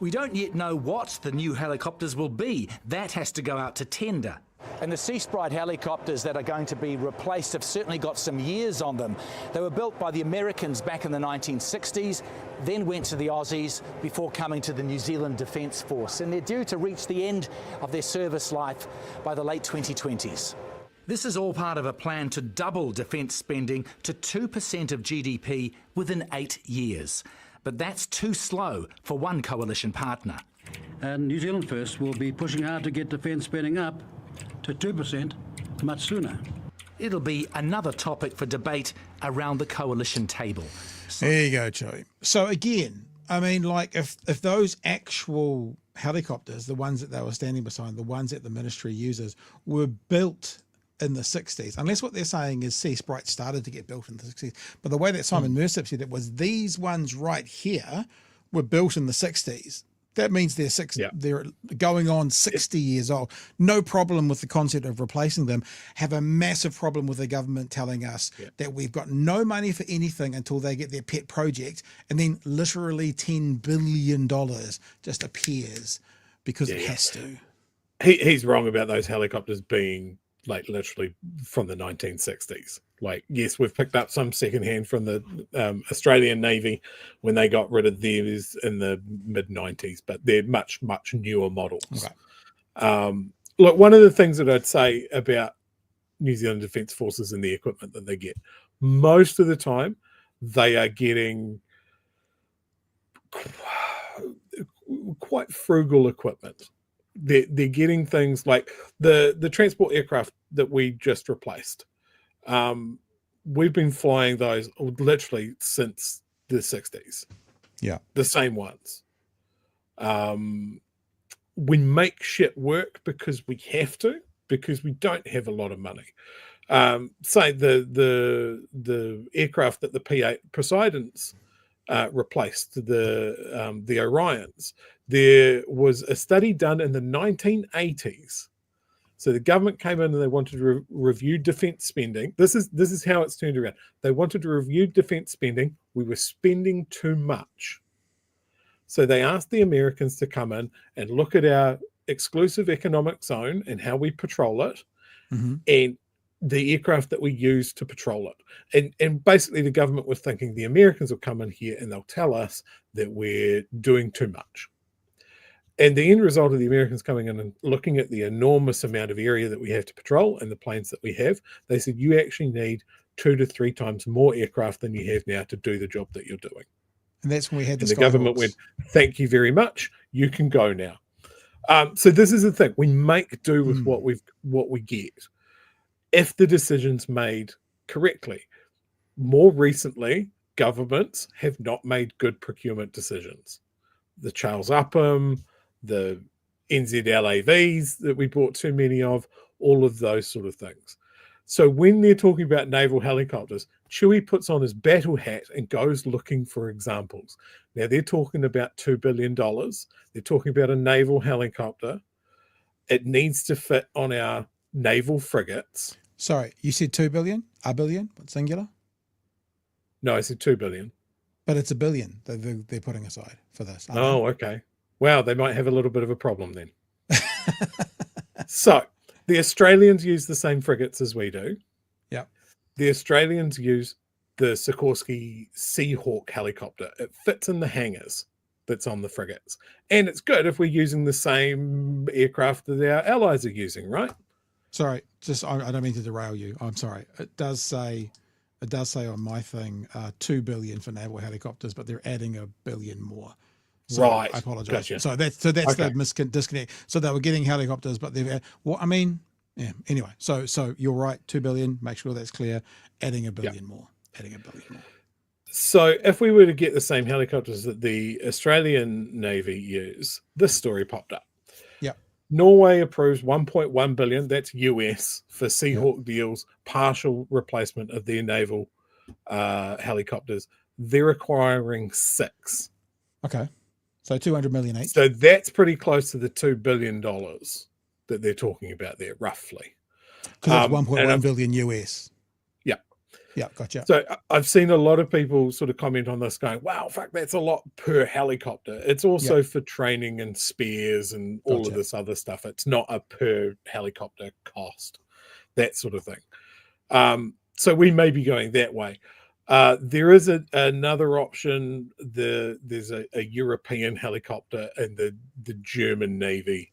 We don't yet know what the new helicopters will be. That has to go out to tender. And the Sea Sprite helicopters that are going to be replaced have certainly got some years on them. They were built by the Americans back in the 1960s, then went to the Aussies before coming to the New Zealand Defence Force. And they're due to reach the end of their service life by the late 2020s. This is all part of a plan to double defence spending to 2% of GDP within 8 years. But that's too slow for one coalition partner. And New Zealand First will be pushing hard to get defence spending up to 2% much sooner. It'll be another topic for debate around the coalition table. There you go, Chewie. So again, I mean, like if those actual helicopters, the ones that they were standing beside, the ones that the ministry uses, were built in the 60s, unless what they're saying is Sea Sprite started to get built in the 60s. But the way that Simon Mersip said it was these ones right here were built in the 60s. That means they're going on 60 years old. No problem with the concept of replacing them. Have a massive problem with the government telling us that we've got no money for anything until they get their pet project, and then literally $10 billion just appears because it has to. He's wrong about those helicopters being like literally from the 1960s. Like, yes, we've picked up some secondhand from the Australian Navy when they got rid of theirs in the mid-90s, but they're much, much newer models. Okay. Look, one of the things that I'd say about New Zealand Defence Forces and the equipment that they get, most of the time they are getting quite frugal equipment. They're getting things like the transport aircraft that we just replaced. We've been flying those literally since the 60s. Yeah. The same ones. We make shit work because we have to, because we don't have a lot of money. Say the aircraft that the P8 Poseidons replaced, the Orions. There was a study done in the 1980s. So the government came in and they wanted to review defence spending. This is how it's turned around. They wanted to review defence spending. We were spending too much. So they asked the Americans to come in and look at our exclusive economic zone and how we patrol it, and the aircraft that we use to patrol it. And basically the government was thinking the Americans will come in here and they'll tell us that we're doing too much. And the end result of the Americans coming in and looking at the enormous amount of area that we have to patrol and the planes that we have, they said, you actually need 2 to 3 times more aircraft than you have now to do the job that you're doing. And that's when we had the government went, thank you very much, you can go now. So this is the thing. We make do with what we get. If the decision's made correctly. More recently, governments have not made good procurement decisions. The Charles Upham, the NZLAVs that we bought too many of, all of those sort of things. So when they're talking about naval helicopters, Chewie puts on his battle hat and goes looking for examples. Now they're talking about $2 billion. They're talking about a naval helicopter. It needs to fit on our naval frigates. Sorry, you said 2 billion? A billion? What, singular? No, I said 2 billion. But it's $1 billion that they're putting aside for this. Oh, okay. Wow, they might have a little bit of a problem then. So, the Australians use the same frigates as we do. Yeah. The Australians use the Sikorsky Seahawk helicopter. It fits in the hangars that's on the frigates. And it's good if we're using the same aircraft that our allies are using, right? Sorry, I don't mean to derail you. I'm sorry. It does say on my thing 2 billion for naval helicopters, but they're adding $1 billion more. So right. I apologize. Gotcha. So that's okay. The disconnect. So they were getting helicopters, but they've anyway. So you're right. 2 billion. Make sure that's clear. Adding $1 billion more. Adding $1 billion more. So if we were to get the same helicopters that the Australian Navy use, this story popped up. Yeah. Norway approves 1.1 billion, that's US, for Seahawk deals, partial replacement of their naval helicopters. They're acquiring 6. Okay. So 200 million each. So that's pretty close to the $2 billion that they're talking about there, roughly. Because that's 1.1 billion US. Yeah. Yeah, gotcha. So I've seen a lot of people sort of comment on this going, wow, fuck, that's a lot per helicopter. It's also for training and spares and all of this other stuff. It's not a per helicopter cost, that sort of thing. So we may be going that way. There is another option. There's a European helicopter, and the German Navy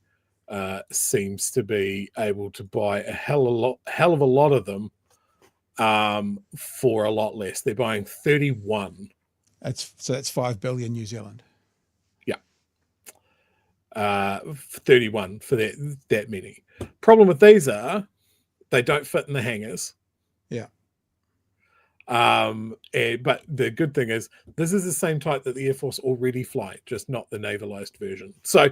seems to be able to buy a hell of a lot of them for a lot less. They're buying 31. That's 5 billion New Zealand. Yeah. 31 for that many. Problem with these are they don't fit in the hangars. Yeah. But the good thing is this is the same type that the Air Force already fly, just not the navalized version. So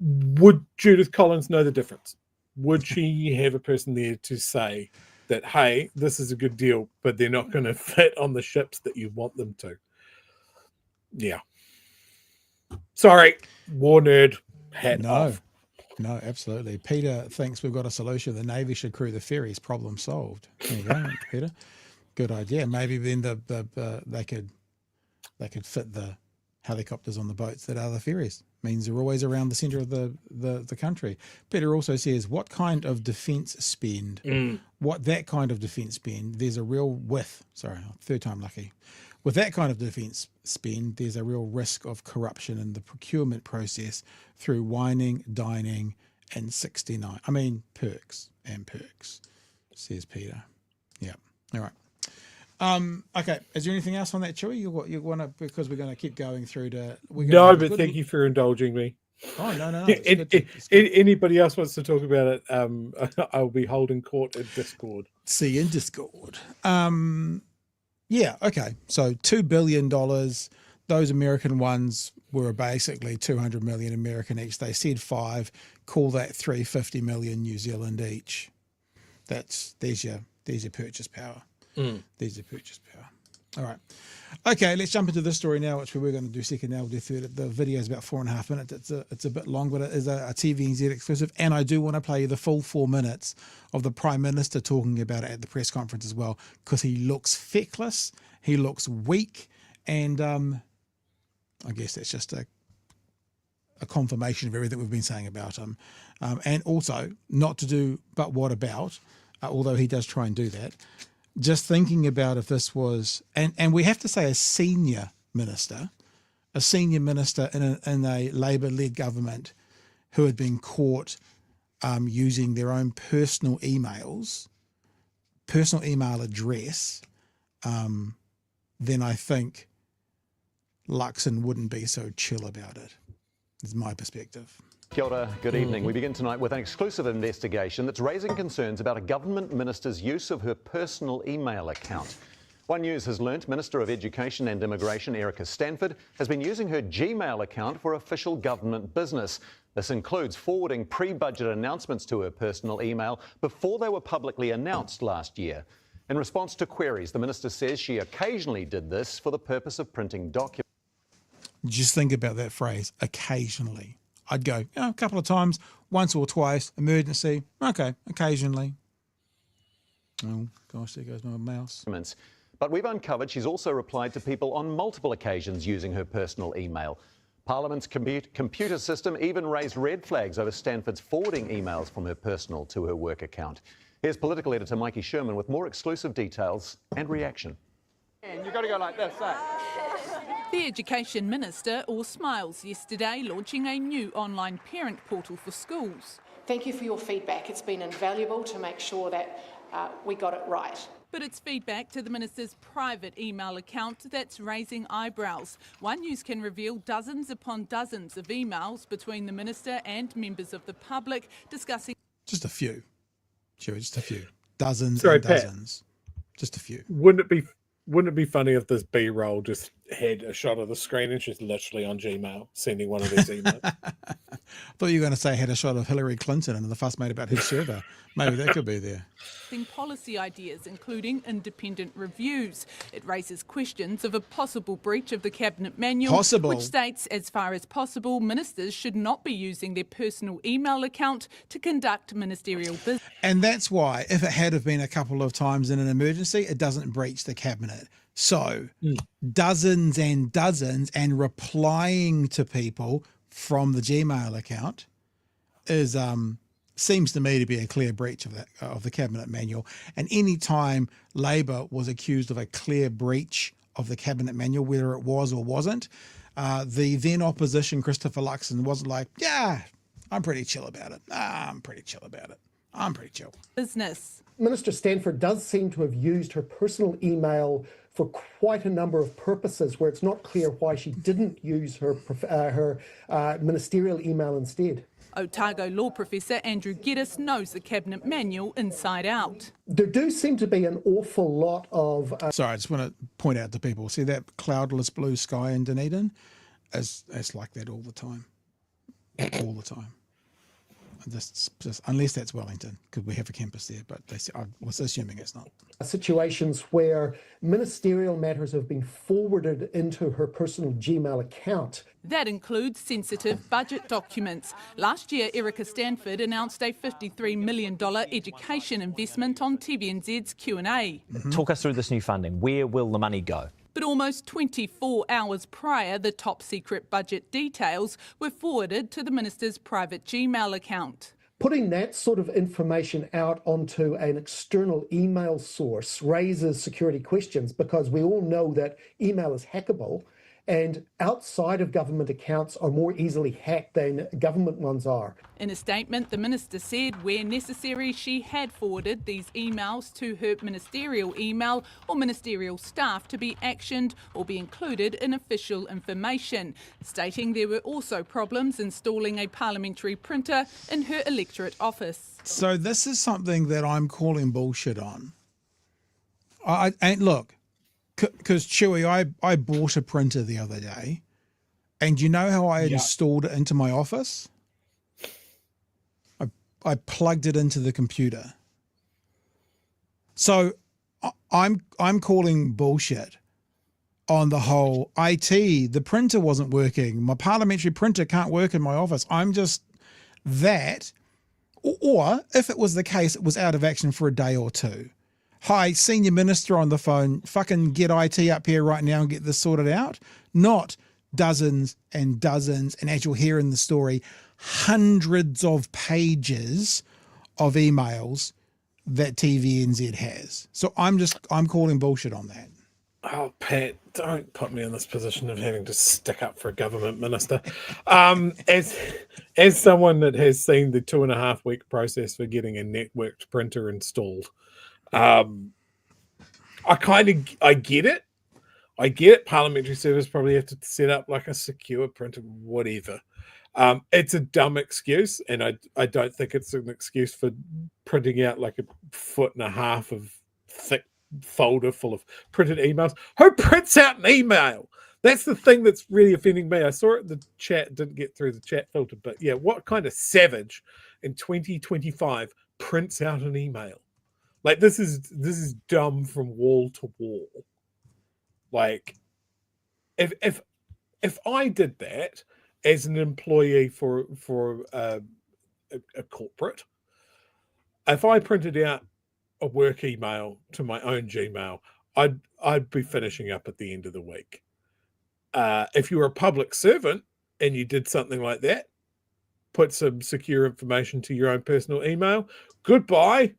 would Judith Collins know the difference? would she have a person there to say that, hey, this is a good deal, but they're not going to fit on the ships that you want them to? Yeah. Sorry, war nerd, hat off. No, absolutely. Peter thinks we've got a solution. The Navy should crew the ferries. Problem solved. There you go, Peter. Good idea. Maybe then they could fit the helicopters on the boats that are the ferries. Means they're always around the centre of the country. Peter also says, what kind of defence spend? What that kind of defence spend? There's a real third time lucky. With that kind of defence spend, there's a real risk of corruption in the procurement process through whining, dining, and 69. I mean, perks, says Peter. Yeah. All right. Okay. Is there anything else on that, Chewie? You want to, because we're going to keep going through to. Thank you for indulging me. Oh, no. Anybody else wants to talk about it? I'll be holding court in Discord. See you in Discord. Yeah, okay. So $2 billion, those American ones were basically 200 million American each. They said 5, call that 350 million New Zealand each. There's your purchase power. There's your purchase power. All right. Okay, let's jump into this story now, which we were going to do second, now we'll do third. The video is about 4.5 minutes. It's a bit long, but it is a TVNZ exclusive. And I do want to play you the full 4 minutes of the Prime Minister talking about it at the press conference as well, because he looks feckless, he looks weak, and I guess that's just a confirmation of everything we've been saying about him. And also, not to do but what about, although he does try and do that, just thinking about if this was, and we have to say a senior minister in a Labour-led government who had been caught using their own personal email address, then I think Luxon wouldn't be so chill about it, is my perspective. Kia ora, good evening. We begin tonight with an exclusive investigation that's raising concerns about a government minister's use of her personal email account. One News has learnt Minister of Education and Immigration Erica Stanford has been using her Gmail account for official government business. This includes forwarding pre-budget announcements to her personal email before they were publicly announced last year. In response to queries, the minister says she occasionally did this for the purpose of printing documents. Just think about that phrase, occasionally. I'd go, a couple of times, once or twice, emergency, okay, occasionally. Oh, gosh, there goes my mouse. But we've uncovered she's also replied to people on multiple occasions using her personal email. Parliament's computer system even raised red flags over Stanford's forwarding emails from her personal to her work account. Here's political editor Mikey Sherman with more exclusive details and reaction. And you've got to go like this, eh? The Education Minister all smiles yesterday, launching a new online parent portal for schools. Thank you for your feedback. It's been invaluable to make sure that we got it right. But it's feedback to the Minister's private email account that's raising eyebrows. One News can reveal dozens upon dozens of emails between the Minister and members of the public discussing... Just a few. Sure, just a few. Dozens and dozens. Pat, just a few. Wouldn't it be funny if this B-roll just had a shot of the screen and she's literally on Gmail sending one of these emails? I thought you were going to say had a shot of Hillary Clinton and the fuss made about his server. Maybe that could be there. Policy ideas, including independent reviews. It raises questions of a possible breach of the Cabinet Manual, which states, as far as possible, ministers should not be using their personal email account to conduct ministerial business. And that's why, if it had have been a couple of times in an emergency, it doesn't breach the Cabinet. So, dozens and dozens and replying to people from the Gmail account is seems to me to be a clear breach of the Cabinet Manual. And any time Labor was accused of a clear breach of the Cabinet Manual, whether it was or wasn't, the then opposition Christopher Luxon was like, yeah, I'm pretty chill about it. I'm pretty chill about it. I'm pretty chill. Business. Minister Stanford does seem to have used her personal email for quite a number of purposes where it's not clear why she didn't use her ministerial email instead. Otago law professor Andrew Geddes knows the Cabinet Manual inside out. There do seem to be an awful lot of... Sorry, I just want to point out to people, see that cloudless blue sky in Dunedin? It's like that all the time. All the time. Just unless that's Wellington, because we have a campus there, but I was assuming it's not. Situations where ministerial matters have been forwarded into her personal Gmail account. That includes sensitive budget documents. Last year, Erica Stanford announced a $53 million education investment on TVNZ's Q&A. Talk us through this new funding. Where will the money go? But almost 24 hours prior, the top secret budget details were forwarded to the minister's private Gmail account. Putting that sort of information out onto an external email source raises security questions, because we all know that email is hackable, and outside of government accounts are more easily hacked than government ones are. In a statement, the minister said where necessary she had forwarded these emails to her ministerial email or ministerial staff to be actioned or be included in official information, stating there were also problems installing a parliamentary printer in her electorate office. So this is something that I'm calling bullshit on. And look, because Chewie, I bought a printer the other day, and you know how I installed it into my office? I plugged it into the computer. So I'm calling bullshit on the whole IT. The printer wasn't working. My parliamentary printer can't work in my office. I'm just that. Or if it was the case, it was out of action for a day or two. Hi, senior minister on the phone, fucking get IT up here right now and get this sorted out. Not dozens and dozens, and as you'll hear in the story, hundreds of pages of emails that TVNZ has. So I'm calling bullshit on that. Oh, Pat, don't put me in this position of having to stick up for a government minister. As someone that has seen the 2.5 week process for getting a networked printer installed, I get it. I get it. Parliamentary service probably have to set up like a secure printer, whatever. It's a dumb excuse, and I don't think it's an excuse for printing out like 1.5 feet of thick folder full of printed emails. Who prints out an email? That's the thing that's really offending me. I saw it in the chat, didn't get through the chat filter, but yeah, what kind of savage in 2025 prints out an email? Like, this is dumb from wall to wall. Like, if I did that as an employee for a corporate, if I printed out a work email to my own Gmail, I'd be finishing up at the end of the week. If you were a public servant and you did something like that, put some secure information to your own personal email, goodbye,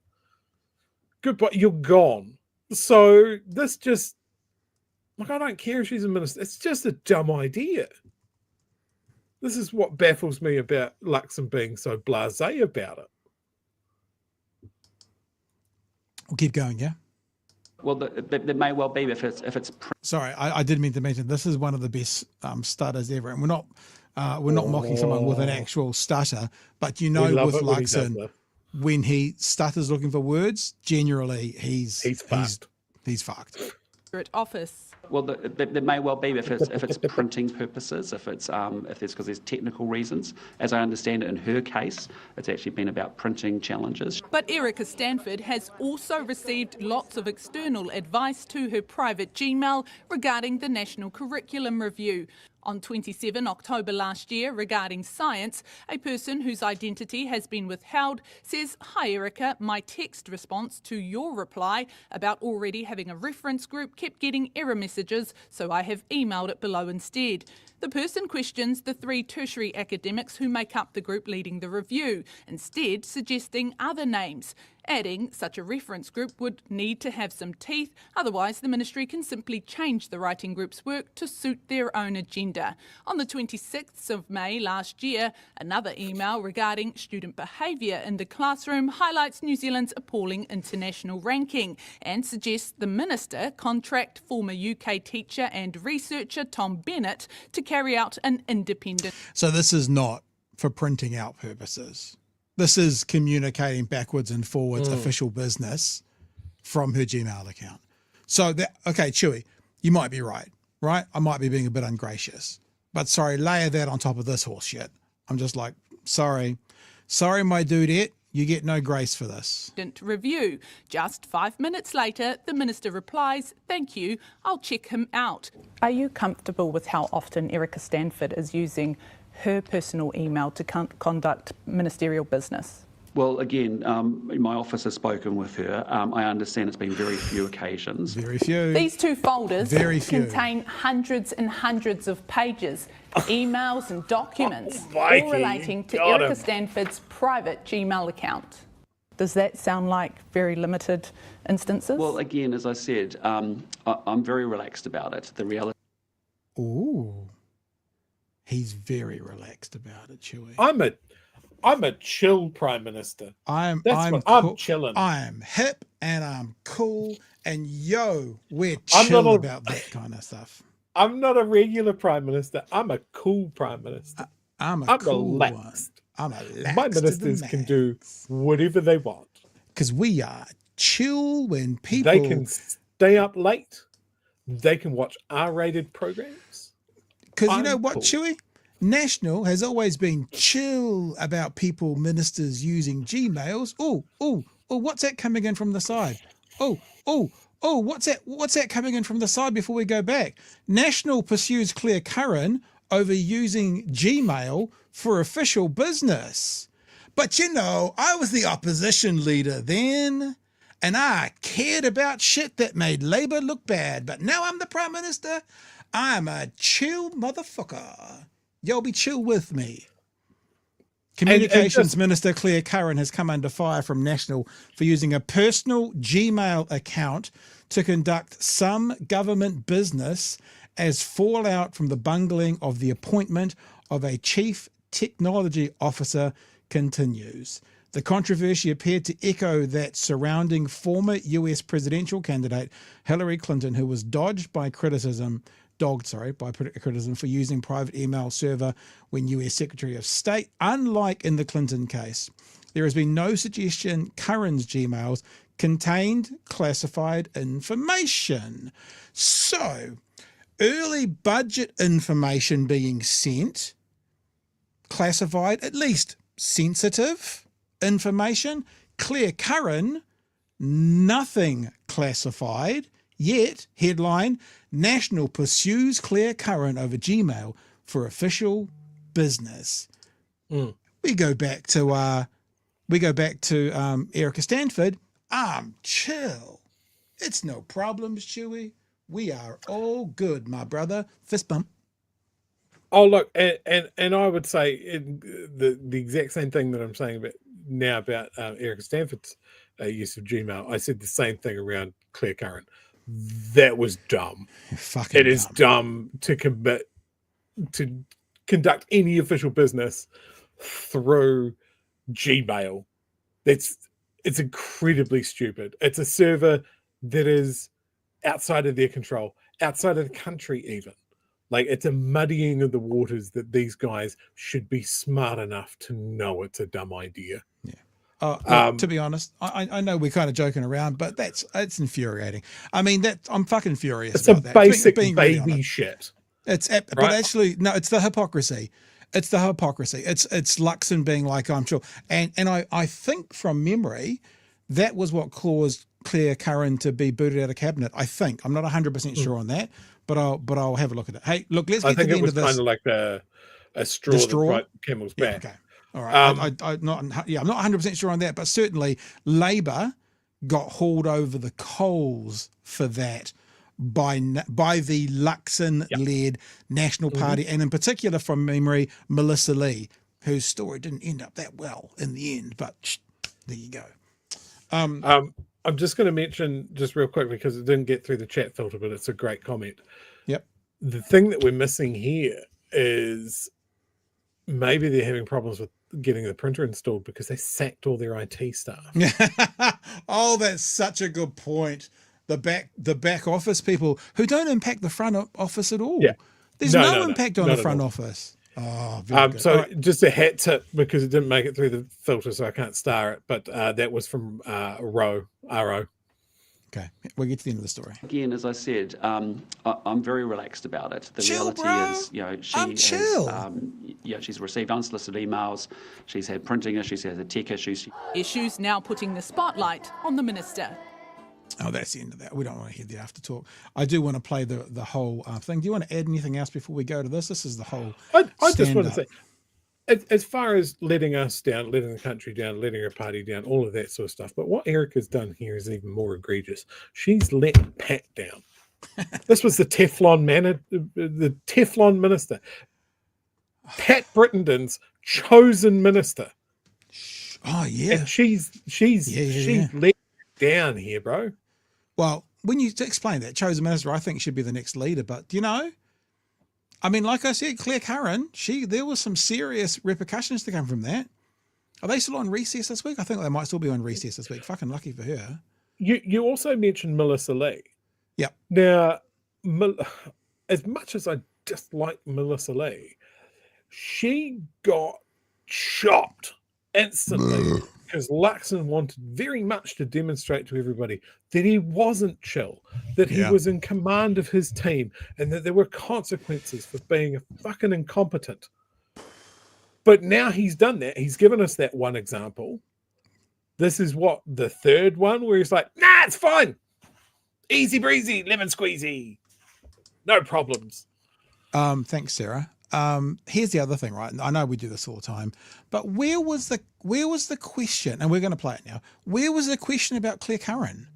you're gone. So this just, like, I don't care if she's a minister. It's just a dumb idea. This is what baffles me about Luxon being so blasé about it. We'll keep going, yeah? Well, there may well be if it's. Sorry, I didn't mean to mention, this is one of the best stutters ever. And we're not mocking someone with an actual stutter, but you know with Luxon, when he stutters looking for words, generally he's fucked. He's fucked. Office. Well, there may well be if it's printing purposes, if it's because there's technical reasons. As I understand it, in her case, it's actually been about printing challenges. But Erica Stanford has also received lots of external advice to her private Gmail regarding the National Curriculum Review. On 27 October last year, regarding science, a person whose identity has been withheld says, "Hi Erica, my text response to your reply about already having a reference group kept getting error messages, so I have emailed it below instead." The person questions the 3 tertiary academics who make up the group leading the review, instead suggesting other names, adding such a reference group would need to have some teeth, otherwise the ministry can simply change the writing group's work to suit their own agenda. On the 26th of May last year, another email regarding student behaviour in the classroom highlights New Zealand's appalling international ranking and suggests the minister contract former UK teacher and researcher Tom Bennett to carry out an independent... So this is not for printing out purposes. This is communicating backwards and forwards official business from her Gmail account. So, okay, Chewie, you might be right? I might be being a bit ungracious. But sorry, layer that on top of this horse shit. I'm just like, sorry. Sorry, my dudette, you get no grace for this. Review. Just 5 minutes later, the Minister replies, "Thank you, I'll check him out." Are you comfortable with how often Erica Stanford is using her personal email to conduct ministerial business? Well, again, my office has spoken with her. I understand it's been very few occasions. Very few. These two folders Very few. contain hundreds and hundreds of pages, emails and documents, Mikey, all relating to got Erica him. Stanford's private Gmail account. Does that sound like very limited instances? Well, again, as I said, I'm very relaxed about it. The reality. Ooh. He's very relaxed about it, Chewie. I'm a chill Prime Minister. I'm chilling. I'm hip and I'm cool and we're chill about that kind of stuff. I'm not a regular Prime Minister. I'm a cool Prime Minister. I'm cool relaxed. one. I'm relaxed. My ministers can do whatever they want. Because we are chill when people... They can stay up late. They can watch R-rated programs. Because you know what, cool. Chewie? National has always been chill about ministers using Gmails. Oh, what's that coming in from the side? Oh, what's that coming in from the side before we go back? National pursues Claire Curran over using Gmail for official business. But I was the opposition leader then, and I cared about shit that made Labour look bad. But now I'm the Prime Minister. I'm a chill motherfucker. Y'all be chill with me. Communications Minister Claire Curran has come under fire from National for using a personal Gmail account to conduct some government business as fallout from the bungling of the appointment of a chief technology officer continues. The controversy appeared to echo that surrounding former US presidential candidate Hillary Clinton, who was dogged by criticism for using private email server when US Secretary of State. Unlike in the Clinton case, there has been no suggestion Curran's Gmails contained classified information. So, early budget information being sent, classified, at least sensitive information. Claire Curran, nothing classified. Yet, headline, National pursues Claire Curran over Gmail for official business. We go back to Erica Stanford. I'm chill. It's no problems, Chewie. We are all good, my brother. Fist bump. Oh, look, and I would say the exact same thing that I'm saying about Erica Stanford's use of Gmail. I said the same thing around Claire Curran. That was dumb. It is dumb to conduct any official business through Gmail. It's incredibly stupid. It's a server that is outside of their control, outside of the country even. Like, it's a muddying of the waters that these guys should be smart enough to know it's a dumb idea. Yeah. To be honest, I know we're kind of joking around, but it's infuriating. I mean, I'm fucking furious. It's about a that. basic being baby shit. But actually, no, it's the hypocrisy. It's the hypocrisy. It's Luxon being like, I'm sure. And I think from memory, that was what caused Claire Curran to be booted out of cabinet. I think. I'm not 100% sure on that, but I'll have a look at it. Hey, look, let's get to the end of this. I think it was kind of like a straw that broke camel's back. Okay. All right. I'm not 100% sure on that, but certainly Labour got hauled over the coals for that by the Luxon-led National Party, and in particular, from memory, Melissa Lee, whose story didn't end up that well in the end, but there you go. I'm just going to mention just real quick, because it didn't get through the chat filter, but it's a great comment. Yep. The thing that we're missing here is maybe they're having problems with getting the printer installed because they sacked all their IT staff. Oh, that's such a good point. The back office people who don't impact the front office at all. Yeah. There's no impact on the front office. Oh, very good. So just a hat tip, because it didn't make it through the filter, so I can't star it. But that was from RO. Okay, we'll get to the end of the story. Again, as I said, I'm very relaxed about it. The chill, reality bro. is, I'm chill. she's received unsolicited emails, she's had printing issues, she's had tech issues. Issues now putting the spotlight on the minister. Oh, that's the end of that. We don't want to hear the after talk. I do want to play the whole thing. Do you want to add anything else before we go to this? This is the whole. I just want to say, as far as letting us down, letting the country down, letting her party down, all of that sort of stuff. But what Erica's done here is even more egregious. She's let Pat down. This was the Teflon minister. Pat Brittenden's chosen minister. Oh yeah. And she's let down here, bro. Well, when you explain that, chosen minister, I think should be the next leader. But I mean, like I said, Claire Curran, there was some serious repercussions to come from that. Are they still on recess this week? I think they might still be on recess this week. Fucking lucky for her. You also mentioned Melissa Lee. Yep. Now, as much as I dislike Melissa Lee, she got chopped instantly because Luxon wanted very much to demonstrate to everybody that he wasn't chill, that he was in command of his team, and that there were consequences for being a fucking incompetent. But now he's done that. He's given us that one example. This is what, the third one, where he's like, nah, it's fine. Easy breezy, lemon squeezy. No problems. Thanks, Sarah. Here's the other thing, right? I know we do this all the time, but where was the question? And we're going to play it now. Where was the question about Claire Curran?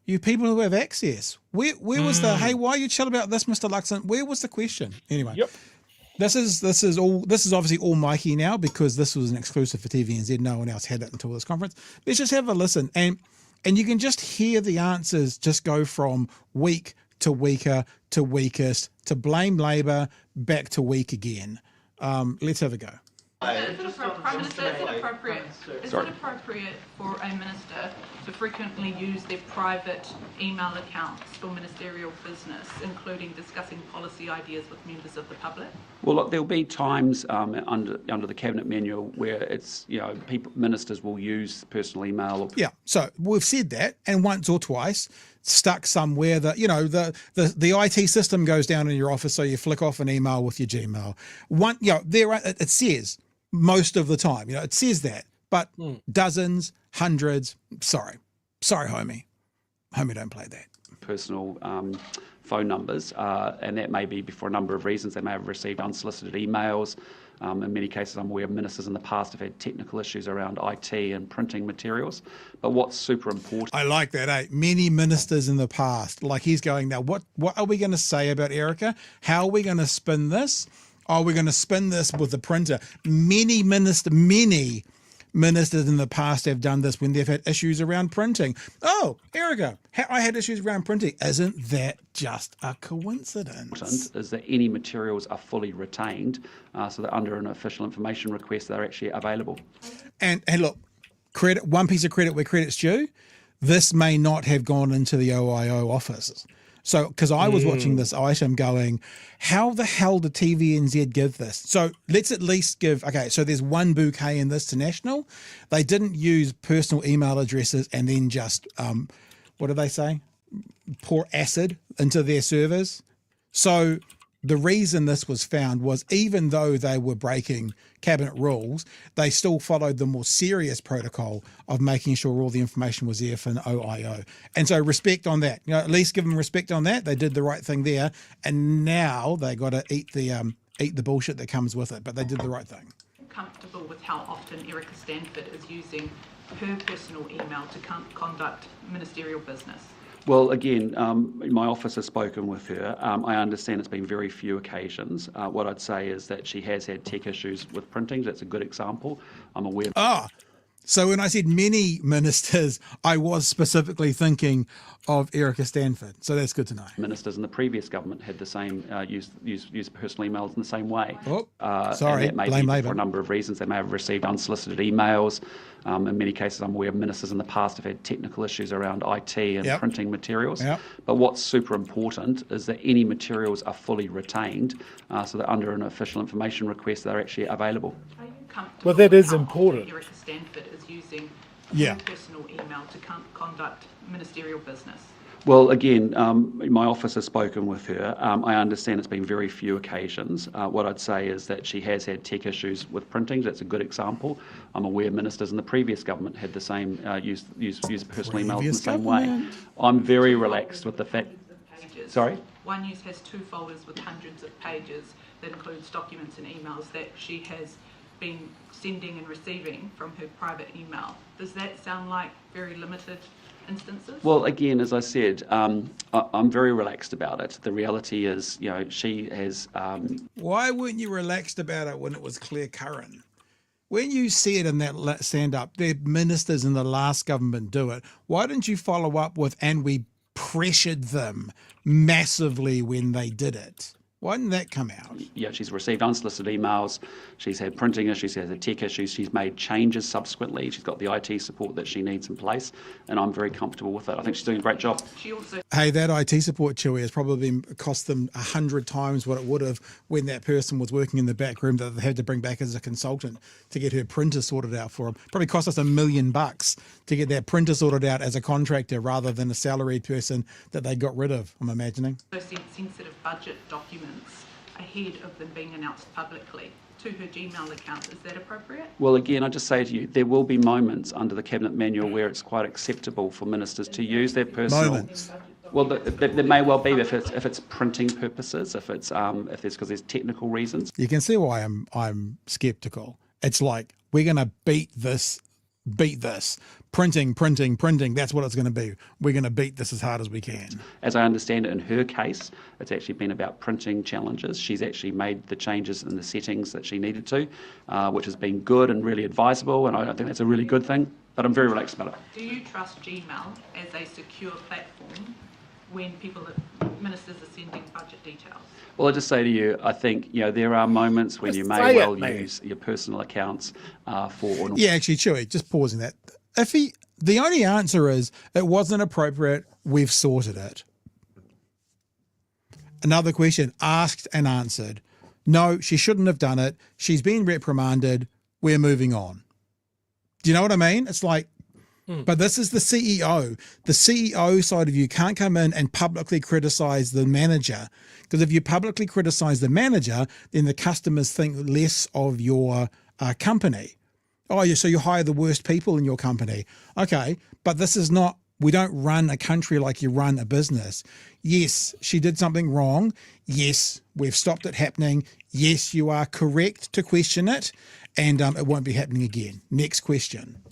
You people who have access. Where was the hey? Why are you chill about this, Mr. Luxon? Where was the question? Anyway, this is obviously all Mikey now because this was an exclusive for TVNZ. No one else had it until this conference. Let's just have a listen, and you can just hear the answers just go from weak to weaker to weakest to blame Labor back to weak again. Let's have a go. Is it appropriate for a minister to frequently use their private email accounts for ministerial business, including discussing policy ideas with members of the public? Well, look, there'll be times under the cabinet manual where it's ministers will use personal email. Yeah, so we've said that, and once or twice stuck somewhere that the IT system goes down in your office, so you flick off an email with your Gmail. It says most of the time, it says that, but dozens, hundreds. Sorry, homie, don't play that. Personal phone numbers, and that may be for a number of reasons. They may have received unsolicited emails. In many cases, I'm aware of ministers in the past have had technical issues around IT and printing materials. But what's super important... I like that, eh? Many ministers in the past. Like he's going, now, what are we going to say about Erica? How are we going to spin this? Are we going to spin this with the printer? Many ministers in the past have done this when they've had issues around printing. Oh, Erica, I had issues around printing. Isn't that just a coincidence? Is that any materials are fully retained so that under an official information request they're actually available. And look, one piece of credit where credit's due, this may not have gone into the OIO office. So, because I was watching this item going, how the hell did TVNZ give this? So let's at least give, okay, so there's one bouquet in this to National. They didn't use personal email addresses and then just, what do they say? Pour acid into their servers. So the reason this was found was even though they were breaking cabinet rules, they still followed the more serious protocol of making sure all the information was there for an OIO. And so respect on that. At least give them respect on that. They did the right thing there. And now they got to eat the bullshit that comes with it. But they did the right thing. Comfortable with how often Erica Stanford is using her personal email to conduct ministerial business? Well, again, my office has spoken with her. I understand it's been very few occasions. What I'd say is that she has had tech issues with printing. That's a good example. I'm aware. So when I said many ministers, I was specifically thinking of Erica Stanford. So that's good to know. Ministers in the previous government had the same use personal emails in the same way. Sorry, and that may blame be Labor. For a number of reasons. They may have received unsolicited emails. In many cases, I'm aware of ministers in the past have had technical issues around IT and printing materials. But what's super important is that any materials are fully retained so that under an official information request, they're actually available. Well, that is important. Erica Stanford is using her personal email to conduct ministerial business. Well, again, my office has spoken with her. I understand it's been very few occasions. What I'd say is that she has had tech issues with printing. That's a good example. I'm aware ministers in the previous government had the same use personal emails in the same way. I'm very relaxed with the fact. Sorry? One News has 2 folders with hundreds of pages that includes documents and emails that she has been sending and receiving from her private email. Does that sound like very limited instances? Well, again, as I said, I'm very relaxed about it. The reality is, she has... Why weren't you relaxed about it when it was Claire Curran? When you said in that stand-up, the ministers in the last government do it, why didn't you follow up with, and we pressured them massively when they did it? Why didn't that come out? Yeah, she's received unsolicited emails. She's had printing issues. She's had tech issues. She's made changes subsequently. She's got the IT support that she needs in place, and I'm very comfortable with it. I think she's doing a great job. Hey, that IT support, Chewie, has probably cost them 100 times what it would have when that person was working in the back room that they had to bring back as a consultant to get her printer sorted out for them. Probably cost us $1 million to get that printer sorted out as a contractor rather than a salaried person that they got rid of, I'm imagining. Sensitive budget documents ahead of them being announced publicly to her Gmail account. Is that appropriate? Well, again, I just say to you, there will be moments under the Cabinet Manual where it's quite acceptable for ministers to use their personal... Moments. Well, there may well be if it's printing purposes, if it's because there's technical reasons. You can see why I'm skeptical. It's like, we're going to beat this. Printing. That's what it's going to be. We're going to beat this as hard as we can. As I understand it, in her case, it's actually been about printing challenges. She's actually made the changes in the settings that she needed to, which has been good and really advisable, and I think that's a really good thing, but I'm very relaxed about it. Do you trust Gmail as a secure platform when ministers are sending budget details? Well, I just say to you, I think there are moments when you may well use your personal accounts for. Yeah, actually, Chewie, just pausing that. The only answer is it wasn't appropriate. We've sorted it. Another question asked and answered. No, she shouldn't have done it. She's been reprimanded. We're moving on. Do you know what I mean? It's like. But this is the CEO. The CEO side of you can't come in and publicly criticize the manager, because if you publicly criticize the manager, then the customers think less of your company. Oh, so you hire the worst people in your company. Okay, but this is not, we don't run a country like you run a business. Yes, she did something wrong. Yes, we've stopped it happening. Yes, you are correct to question it, and it won't be happening again. Next question.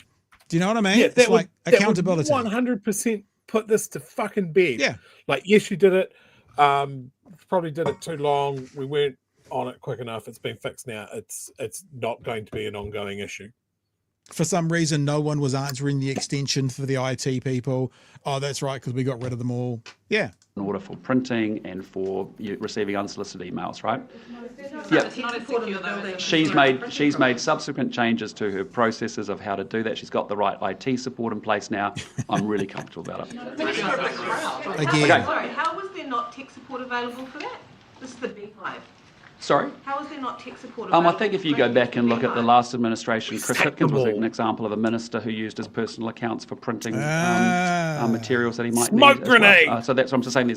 Do you know what I mean? Yeah, it's like accountability. 100% put this to fucking bed. Yeah. Like, yes, you did it. Probably did it too long. We weren't on it quick enough. It's been fixed now. It's not going to be an ongoing issue. For some reason, no one was answering the extension for the IT people. Oh, that's right, because we got rid of them all. Yeah. In order for printing and for receiving unsolicited emails, right? Yeah. She's made subsequent changes to her processes of how to do that. She's got the right IT support in place now. I'm really comfortable about it. Again. Sorry, how was there not tech support available for that? This is the beehive. Sorry? How is there not tech support available? I think if you go back and look at the last administration, Chris Hipkins was an example of a minister who used his personal accounts for printing materials that he might need. Smoke grenade! Well. So that's what I'm just saying.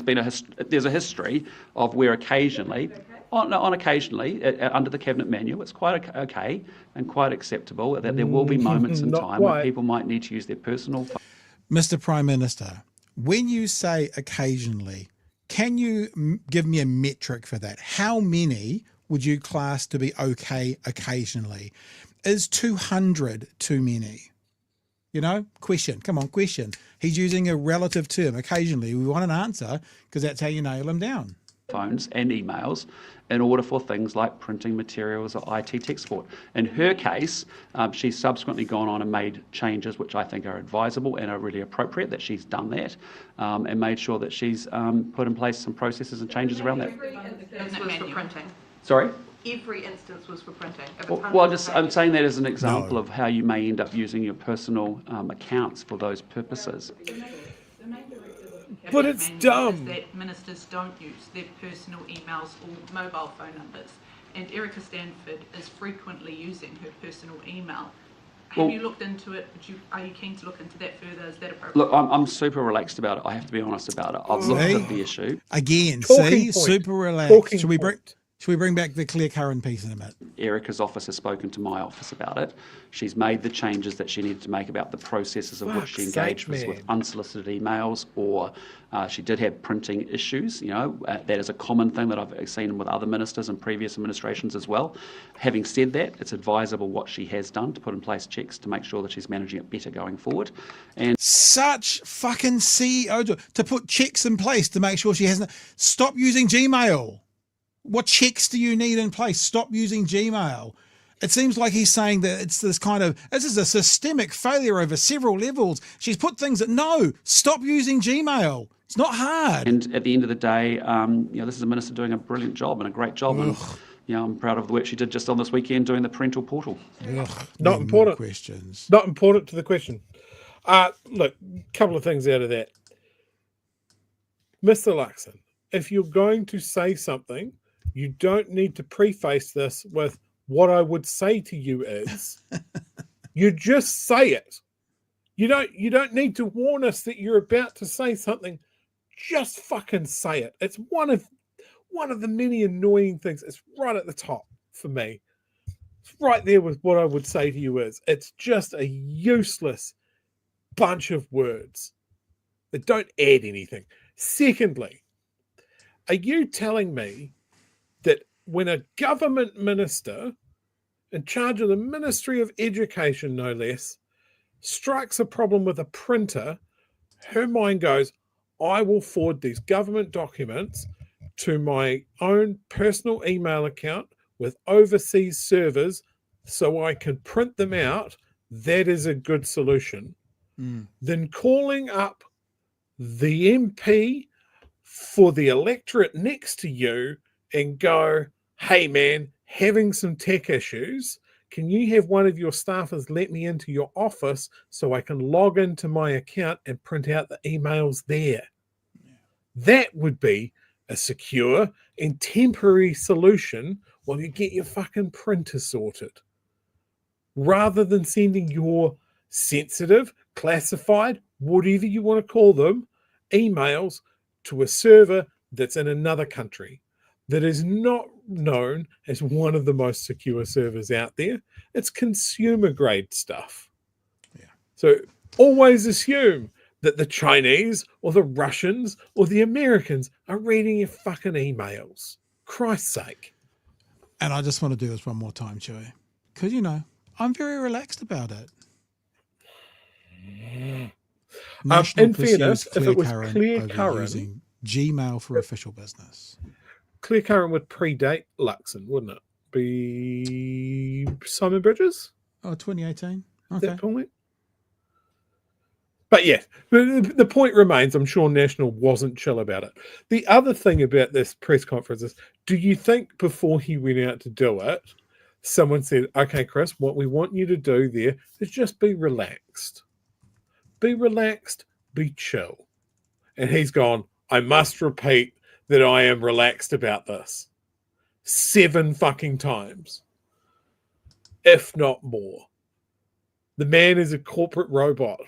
There's a history of where occasionally, occasionally, under the Cabinet Manual, it's quite okay and quite acceptable that there will be moments in time where people might need to use their personal. Mr. Prime Minister, when you say occasionally, can you give me a metric for that? How many would you class to be okay occasionally? Is 200 too many? Question. Come on, question. He's using a relative term, occasionally. We want an answer because that's how you nail him down. Phones and emails in order for things like printing materials or IT tech support. In her case, she's subsequently gone on and made changes which I think are advisable and are really appropriate that she's done that and made sure that she's put in place some processes and changes around that. Every instance was for printing. Sorry? Every instance was for printing. I'm saying that as an example of how you may end up using your personal accounts for those purposes. But it's dumb. That ministers don't use their personal emails or mobile phone numbers. And Erica Stanford is frequently using her personal email Have you looked into it? Are you keen to look into that further? Is that appropriate? Look, I'm super relaxed about it. I have to be honest about it. I've looked at the issue. Again, Talking point. super relaxed. Should we point. bring back the Claire Curran piece in a minute? Erica's office has spoken to my office about it. She's made the changes that she needed to make about the processes of which she engaged with unsolicited emails, or she did have printing issues. That is a common thing that I've seen with other ministers and previous administrations as well. Having said that, it's advisable what she has done to put in place checks to make sure that she's managing it better going forward. And such fucking CEO to put checks in place to make sure she hasn't. Stop using Gmail. What checks do you need in place? Stop using Gmail. It seems like he's saying that it's this is a systemic failure over several levels. She's put things that, no, stop using Gmail. It's not hard. And at the end of the day, this is a minister doing a brilliant job and a great job. Ugh. And I'm proud of the work she did just on this weekend doing the parental portal. Not important. Questions. Not important to the question. Look, a couple of things out of that. Mr. Luxon, if you're going to say something, you don't need to preface this with what I would say to you is. You just say it. You don't need to warn us that you're about to say something. Just fucking say it. It's one of the many annoying things. It's right at the top for me. It's right there with what I would say to you is. It's just a useless bunch of words that don't add anything. Secondly, are you telling me that when a government minister in charge of the Ministry of Education, no less, strikes a problem with a printer, her mind goes, I will forward these government documents to my own personal email account with overseas servers so I can print them out? That is a good solution. Then calling up the MP for the electorate next to you and go, hey man, having some tech issues, can you have one of your staffers let me into your office so I can log into my account and print out the emails there? That would be a secure and temporary solution while you get your fucking printer sorted. Rather than sending your sensitive, classified, whatever you want to call them, emails to a server that's in another country that is not known as one of the most secure servers out there. It's consumer grade stuff. Yeah. So always assume that the Chinese or the Russians or the Americans are reading your fucking emails. Christ's sake. And I just want to do this one more time, Chewie. Because, I'm very relaxed about it. In fairness, if it was Claire Curran using Gmail for official business. Claire Curran would predate Luxon, wouldn't it? Be Simon Bridges? Oh, 2018. At Okay. that point. But yeah, the point remains, I'm sure National wasn't chill about it. The other thing about this press conference is, do you think before he went out to do it, someone said, okay, Chris, what we want you to do there is just be relaxed. Be relaxed, be chill. And he's gone, I must repeat that I am relaxed about this 7 fucking times, if not more. The man is a corporate robot,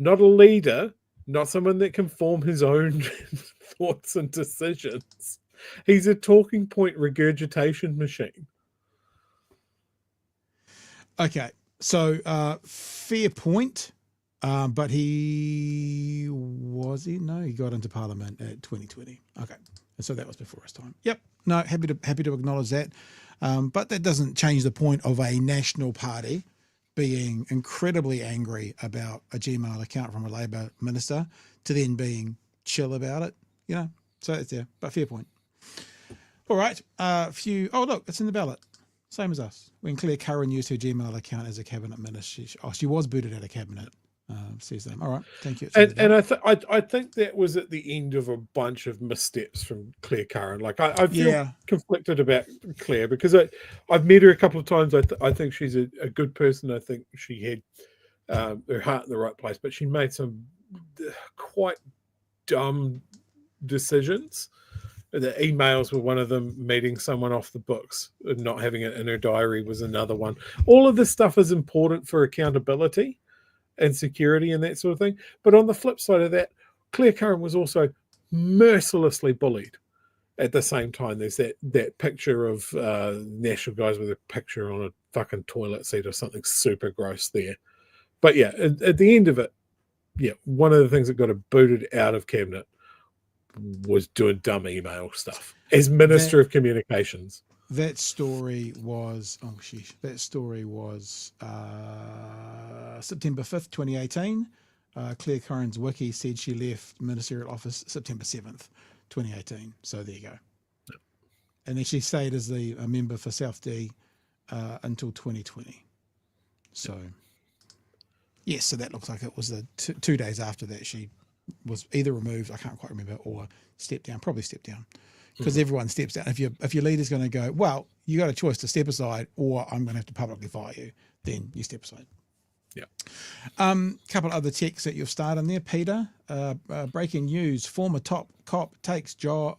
not a leader, not someone that can form his own thoughts and decisions. He's a talking point regurgitation machine. Okay, so fair point. But he got into Parliament at 2020. Okay, and so that was before his time. Yep. No, happy to acknowledge that. But that doesn't change the point of a national party being incredibly angry about a Gmail account from a Labor minister to then being chill about it. So it's there. But fair point. All right. Oh look, it's in the ballot. Same as us. When Claire Curran used her Gmail account as a cabinet minister, she was booted out of cabinet. Says them. All right, thank you. And I think that was at the end of a bunch of missteps from Claire Curran. Like I feel conflicted about Claire because I've met her a couple of times. I think she's a good person. I think she had her heart in the right place, but she made some quite dumb decisions The emails were one of them. Meeting someone off the books, not having it in her diary was another one. All of this stuff is important for accountability and security and that sort of thing. But on the flip side of that, Claire Curran was also mercilessly bullied. At the same time, there's that picture of National guys with a picture on a fucking toilet seat or something super gross there. But yeah, at the end of it, yeah, one of the things that got her booted out of cabinet was doing dumb email stuff as Minister of Communications. That story was September 5th, 2018. Claire Curran's wiki said she left Ministerial office September 7th, 2018. So there you go. And then she stayed as a member for South D until 2020. So, yes, so that looks like it was the 2 days after that she was either removed, I can't quite remember, or stepped down, probably stepped down. Because everyone steps down. If your leader's going to go, well, you got a choice to step aside or I'm going to have to publicly fire you, then you step aside. Yeah. Couple other texts that you've started in there, Peter. Breaking news: former top cop takes top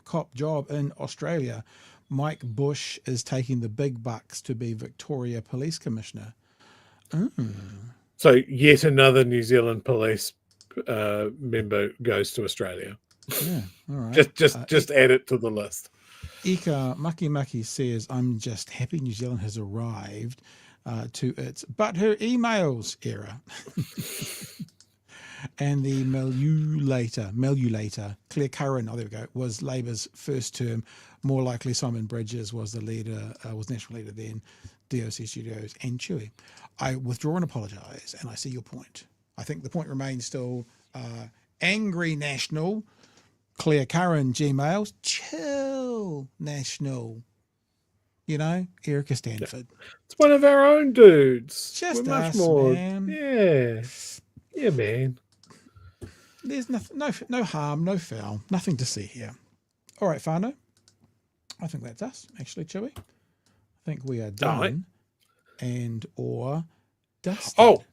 cop job in Australia. Mike Bush is taking the big bucks to be Victoria Police Commissioner. So yet another New Zealand police member goes to Australia. Yeah, all right. Just add it to the list. Ika Maki says, "I'm just happy New Zealand has arrived to its but her emails era." And the Melulator, Claire Curran, there we go, was Labour's first term. More likely Simon Bridges was the leader, was national leader then, DOC Studios and Chewie. I withdraw and apologise, and I see your point. I think the point remains still angry national, Claire Curran Gmails, chill national. You know, Erica Stanford. Yeah. It's one of our own dudes. Just We're much us, more, man. Yeah, man. There's no harm, no foul, nothing to see here. All right, Fano. I think that's us, actually, Chewie. I think we are done and or dusted.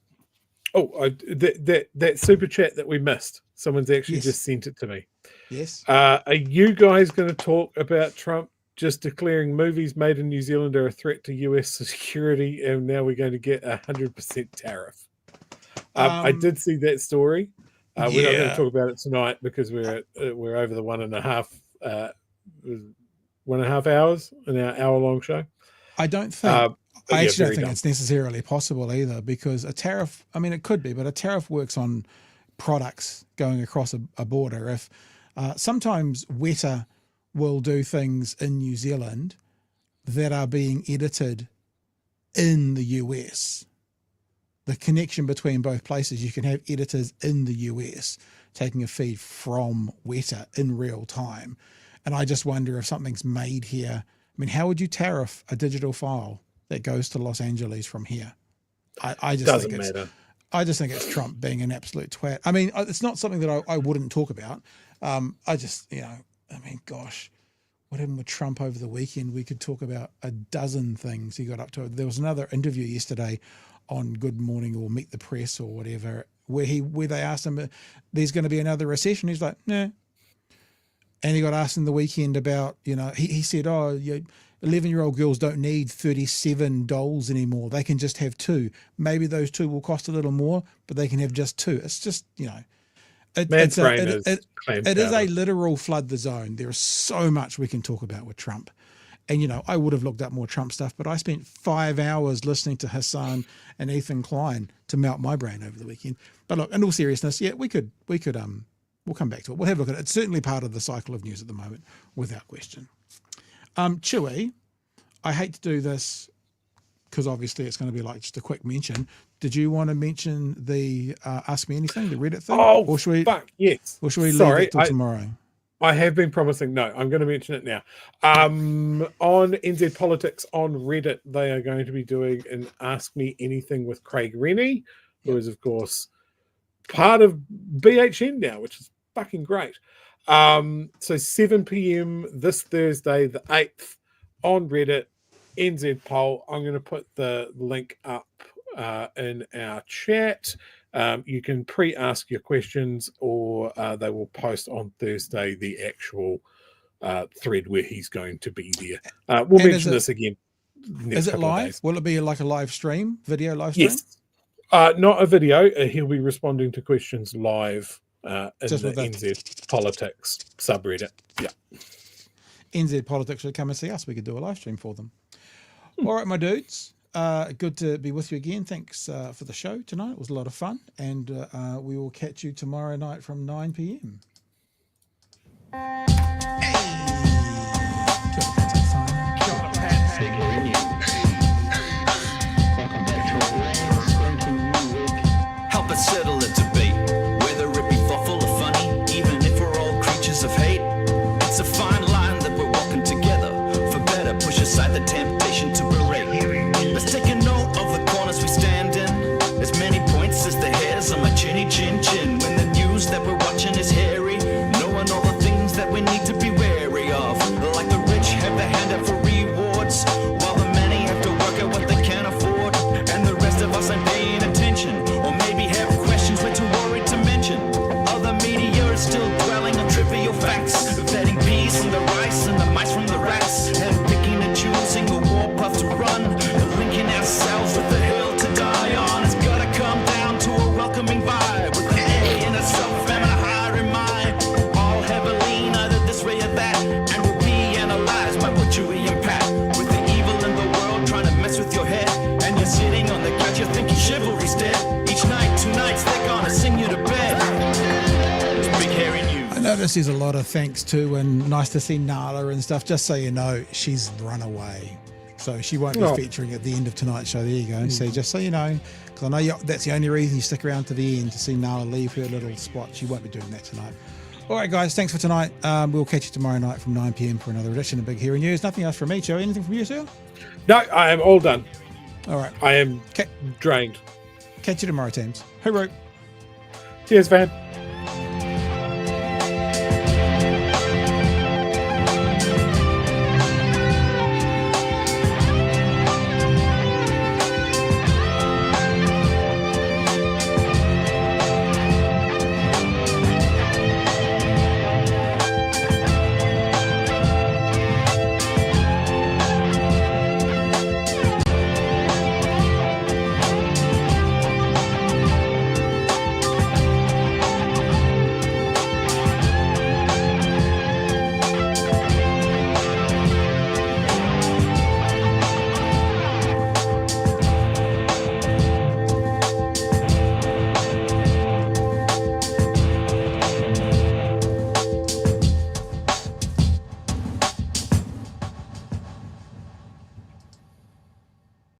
That super chat that we missed. Someone's actually just sent it to me. Yes. Are you guys going to talk about Trump just declaring movies made in New Zealand are a threat to US security, and now we're going to get 100% tariff? I did see that story. We're not going to talk about it tonight because we're over the 1.5 hours in our hour-long show. I don't think. I actually don't think it's necessarily possible either, because a tariff, I mean, it could be, but a tariff works on products going across a border. If sometimes Weta will do things in New Zealand that are being edited in the US. The connection between both places, you can have editors in the US taking a feed from Weta in real time. And I just wonder if something's made here. I mean, how would you tariff a digital file that goes to Los Angeles from here? I just think it's Trump being an absolute twat. I mean, it's not something that I wouldn't talk about. Gosh, what happened with Trump over the weekend? We could talk about a dozen things he got up to. There was another interview yesterday on Good Morning or Meet the Press or whatever, where they asked him, there's going to be another recession. He's like, no. And he got asked in the weekend about, he said, 11-year-old girls don't need 37 dolls anymore. They can just have 2. Maybe those 2 will cost a little more, but they can have just 2. It's just, it is a literal flood the zone. There is so much we can talk about with Trump. And, I would have looked up more Trump stuff, but I spent 5 hours listening to Hassan and Ethan Klein to melt my brain over the weekend. But look, in all seriousness, we'll come back to it. We'll have a look at it. It's certainly part of the cycle of news at the moment, without question. Chewie, I hate to do this because obviously it's going to be like just a quick mention. Did you want to mention the Ask Me Anything, the Reddit thing? Yes. Or should we leave it till tomorrow? I have been promising. No, I'm going to mention it now. On NZ Politics on Reddit, they are going to be doing an Ask Me Anything with Craig Rennie, who is, of course, part of BHN now, which is fucking great. So 7 p.m. this Thursday, the 8th, on Reddit, NZ poll. I'm going to put the link up in our chat. You can pre-ask your questions, or they will post on Thursday the actual thread where he's going to be there. We'll mention this again. Is it live? Will it be like a live stream, video live stream? Yes. Not a video. He'll be responding to questions live in the NZ Politics subreddit. Yeah. NZ Politics should come and see us. We could do a live stream for them. All right, my dudes. Good to be with you again. Thanks for the show tonight. It was a lot of fun. And we will catch you tomorrow night from 9 p.m. Help us settle a debate, whether it be thoughtful or funny, even if we're all creatures of hate. It's a fine line that we're walking together. For better, push aside the temptation to berate. Let's take a note of the corners we stand in. As many points as the hairs on my chinny chin chin. When the news that we're watching is hairy, knowing all the things that we need to be wary of. Like the rich have the hand out for rewards, while the many have to work out what they can afford. And the rest of us ain't paying attention, or maybe have questions we're too worried to mention. Other media is still dwelling on trivial facts, vetting peas from the rice and the mice from the rats, and picking and choosing a warpath to run, and linking ourselves with the hill to die on. It's gotta come down to a welcoming vibe, with an A and a self and a higher in mind. All heavily, neither this way or that, and we'll be analyzed by what Chewie and Pat. With the evil in the world trying to mess with your head, and you're sitting on the couch, you're thinking chivalry's dead. Each night, 2 nights, they're gonna sing you to bed. It's big hairy news. I notice there's a lot of thanks to, and nice to see Nala and stuff. Just so you know, she's run away. So she won't be featuring at the end of tonight's show. There you go. So just so you know, because I know that's the only reason you stick around to the end, to see Nala leave her little spot. She won't be doing that tonight. All right, guys, thanks for tonight. We'll catch you tomorrow night from 9 p.m. for another edition of Big Hairy News. Nothing else from me, Joe. Anything from you, sir? No, I am all done. All right. I am drained. Catch you tomorrow, teams. Hooroo. Cheers, man.